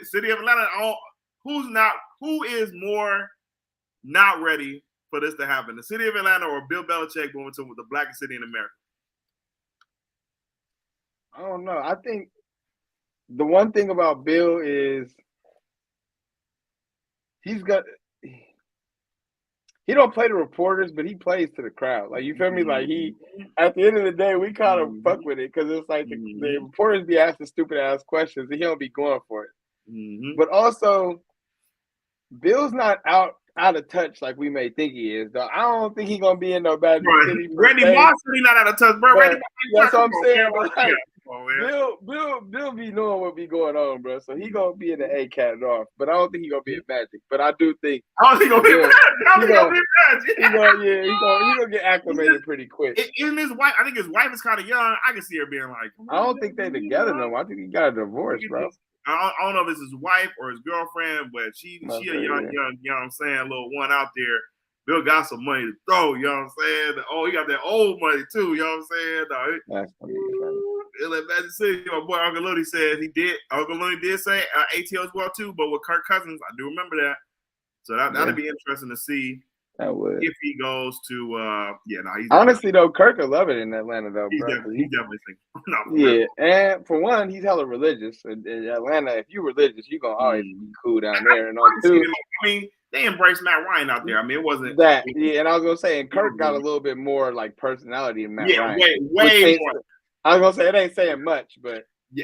City of Atlanta, who is more not ready for this to happen? The city of Atlanta or Bill Belichick going to the blackest city in America? I don't know. I think the one thing about Bill is he don't play to reporters, but he plays to the crowd. Like, you feel me? Like, at the end of the day, we kind of fuck with it because it's like the reporters be asking stupid ass questions and he don't be going for it. But also, Bill's not out of touch like we may think he is. Though I don't think he's gonna be in no bad city. Randy Moss really not out of touch, bro. That's what I'm saying. on, man. Bill be knowing what be going on, bro. So he gonna be in the A cat off, but I don't think he gonna be in Magic. But I do think I don't think he'll be mad. I don't think he'll be mad. he gonna get acclimated pretty quick. Isn't his wife? I think his wife is kind of young. I can see her being like, I don't think they together no more. I think he got a divorce, bro. I don't know if it's his wife or his girlfriend, but she a young, you know what I'm saying, little one out there. Bill got some money to throw, you know what I'm saying? Oh, he got that old money too, you know what I'm saying? That's funny. Magic City, my boy Uncle Looney said he did. Uncle Looney did say ATL as well too, but with Kirk Cousins, I do remember that. So that'll be interesting to see. That would. If he goes to, he's honestly though, Kirk will love it in Atlanta though, he's bro. Definitely thinking. And for one, he's hella religious. In Atlanta, if you're religious, you're gonna always be cool down there. And on two, I mean, they embraced Matt Ryan out there. I mean, it wasn't that. Yeah, and I was gonna say, and Kirk got a little bit more like personality than Matt Ryan. way more. I was gonna say it ain't saying much, but he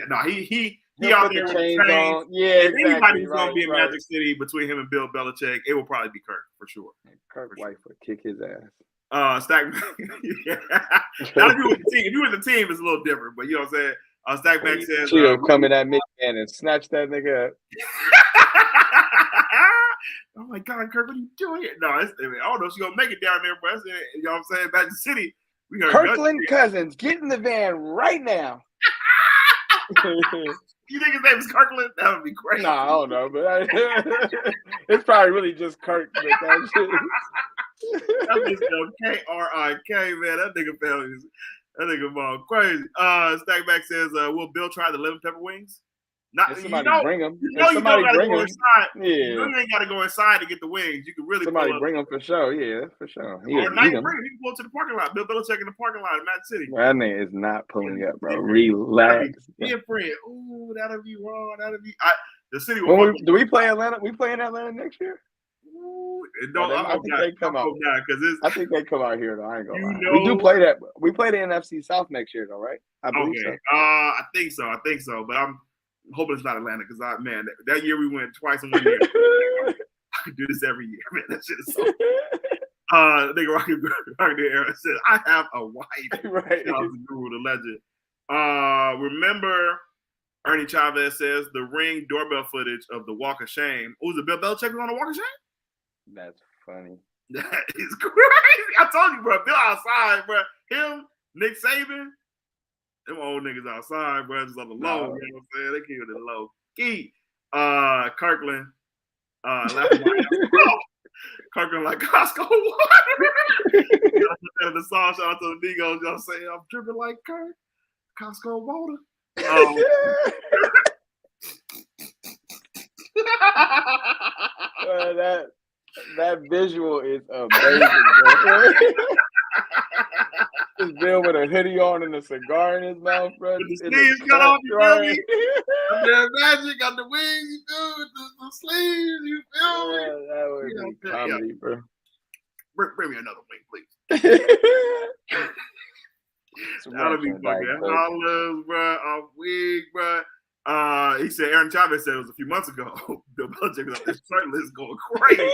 out there with chains on. Yeah, if anybody's gonna be in Magic City between him and Bill Belichick, it will probably be Kirk for sure. Kirk wife would kick his ass. Stack. Not if you with the team. If you with the team, it's a little different. But you know what I'm saying. Stackback says she'll come in that mid man and snatch that nigga up. Oh my God, Kirk, what are you doing here? No, I don't know if she's gonna make it down there, but you know what I'm saying? Back to the city. We heard Kirkland Cousins, get in the van right now. You think his name is Kirkland? That would be great. No, I don't know, but it's probably really just Kirk. But that shit. That is K-R-I-K, man. That nigga ball crazy. Stackback says, will Bill try the lemon pepper wings? Not somebody bring them. You know, somebody bring them. Inside. Yeah. You ain't got to go inside to get the wings. You can really somebody bring them for sure. Yeah, for sure. Or night bring them. You can pull to the parking lot. Bill Belichick in the parking lot in Magic City. That nigga is not pulling up, bro. Relax. Different. Ooh, that'll be wrong. The city. Do we play Atlanta? We play in Atlanta next year? Ooh, I think they come out. I think they come out here though. I ain't gonna lie. We do play that. We play the NFC South next year though, right? I believe so. I think so. But I'm hoping it's not Atlanta because that year we went twice in 1 year. I could do this every year, man. That shit is so. Nigga Rocky the era says, "I have a wife." Right. That was the guru, the legend. Remember, Ernie Chavez says the Ring doorbell footage of the Walk of Shame. Oh, was it Bill Belichick on the Walk of Shame? That's funny. That is crazy. I told you, bro. Bill outside, bro. Him, Nick Saban, them old niggas outside, bro. Just on the low. You know what I'm saying? They keep it low key. Kirkland. Kirkland like Costco water. The song, shout out to the Migos. You know what I'm saying? I'm dripping like Kirk. Costco water. That visual is amazing, bro. This Bill with a hoodie on and a cigar in his mouth, bro. With the sleeves cut off, you feel me? The magic got the wings, you do with the sleeves, you feel me? That would be comedy, bro. Bring me another wing, please. That'll be fucking hollers, bro. A wig, bro. He said Aaron Chavez said it was a few months ago. Bill Belichick was on this short list going crazy.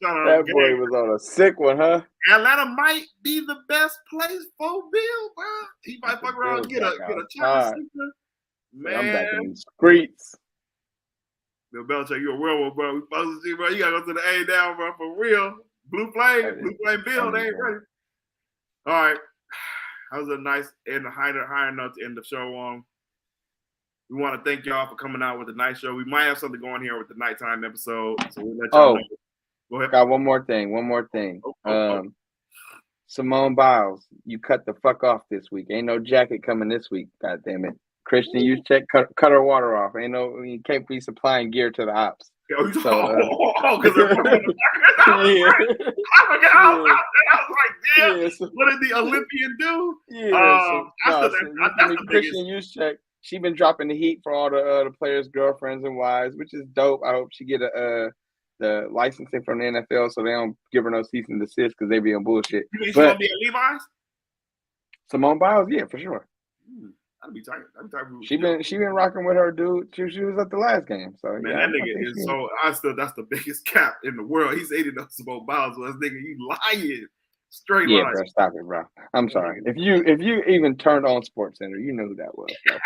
That boy was on a sick one, huh? Atlanta might be the best place for Bill, bro. He might fuck around and get a Chavez. Man, I'm back in the streets. Bill Belichick, you a real one, bro. We supposed to see, bro. You gotta go to the A down, bro, for real. Blue flame Bill, they ain't ready. All right. That was a nice and a higher note to end the show on. We want to thank y'all for coming out with the night show. We might have something going here with the nighttime episode, so we'll let y'all know. Go ahead. Got one more thing. Simone Biles, you cut the fuck off this week. Ain't no jacket coming this week. God damn it. Christian, you cut her water off. You can't be supplying gear to the ops. Because I was like, damn, what did the Olympian do? Christian Juszczyk, she been dropping the heat for all the players' girlfriends and wives, which is dope. I hope she get the licensing from the NFL so they don't give her no cease and desist because they be on bullshit. You think she's gonna be at Levi's? Simone Biles, yeah, for sure. I'd be tired. She been rocking with her dude. She was at the last game. So man, that nigga is so. That's the biggest cap in the world. He's 80 up Simone Biles. So that nigga, you lying. Straight Yeah, line. bro, stop it, bro. I'm sorry. If you even turned on Sports Center, you knew who that was. Bro.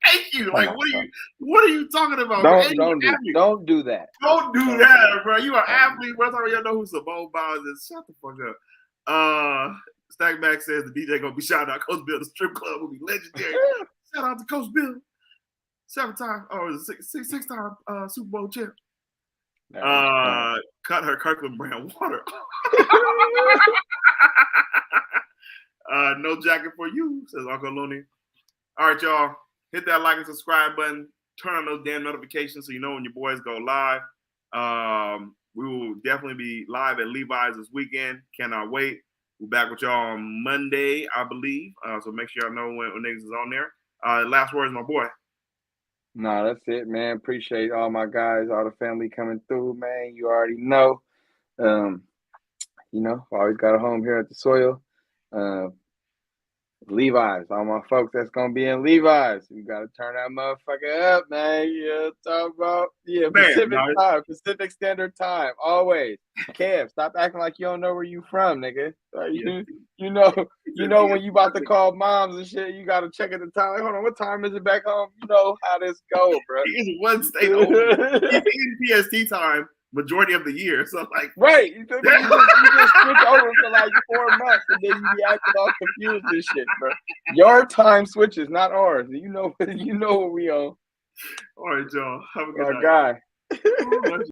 Thank you. Come Like, on, what are you talking about? bro. Bro? Don't do that. Don't do that. Don't do that, bro. You are athlete, bro. Y'all know who Simone Biles is. Shut the fuck up. Stackback says the DJ gonna be shouting out Coach Bill. The strip club will be legendary. Shout out to Coach Bill. 7-time, six-time Super Bowl champ. Cut her Kirkland brand water. No jacket for you, says Uncle Looney. All right, y'all. Hit that like and subscribe button. Turn on those damn notifications so you know when your boys go live. We will definitely be live at Levi's this weekend. Cannot wait. We're back with y'all on Monday, I believe. So make sure y'all know when niggas is on there. Last words, my boy. No, that's it, man. Appreciate all my guys, all the family coming through, man. You already know. Always got a home here at the Soil. Levi's, all my folks that's gonna be in Levi's. We gotta turn that motherfucker up, man. Talk about Pacific Standard Time, always. Kev, stop acting like you don't know where you from, nigga. Like, you know when you about to call moms and shit, you gotta check at the time. Like, hold on, what time is it back home? You know how this go, bro. He's one state over. He's in PST time majority of the year. So like, right, you just switch over for like 4 months and then you be acting all confused and shit, bro. Your time switches, not ours. You know what we on. All right, y'all. Have a good night. Guy.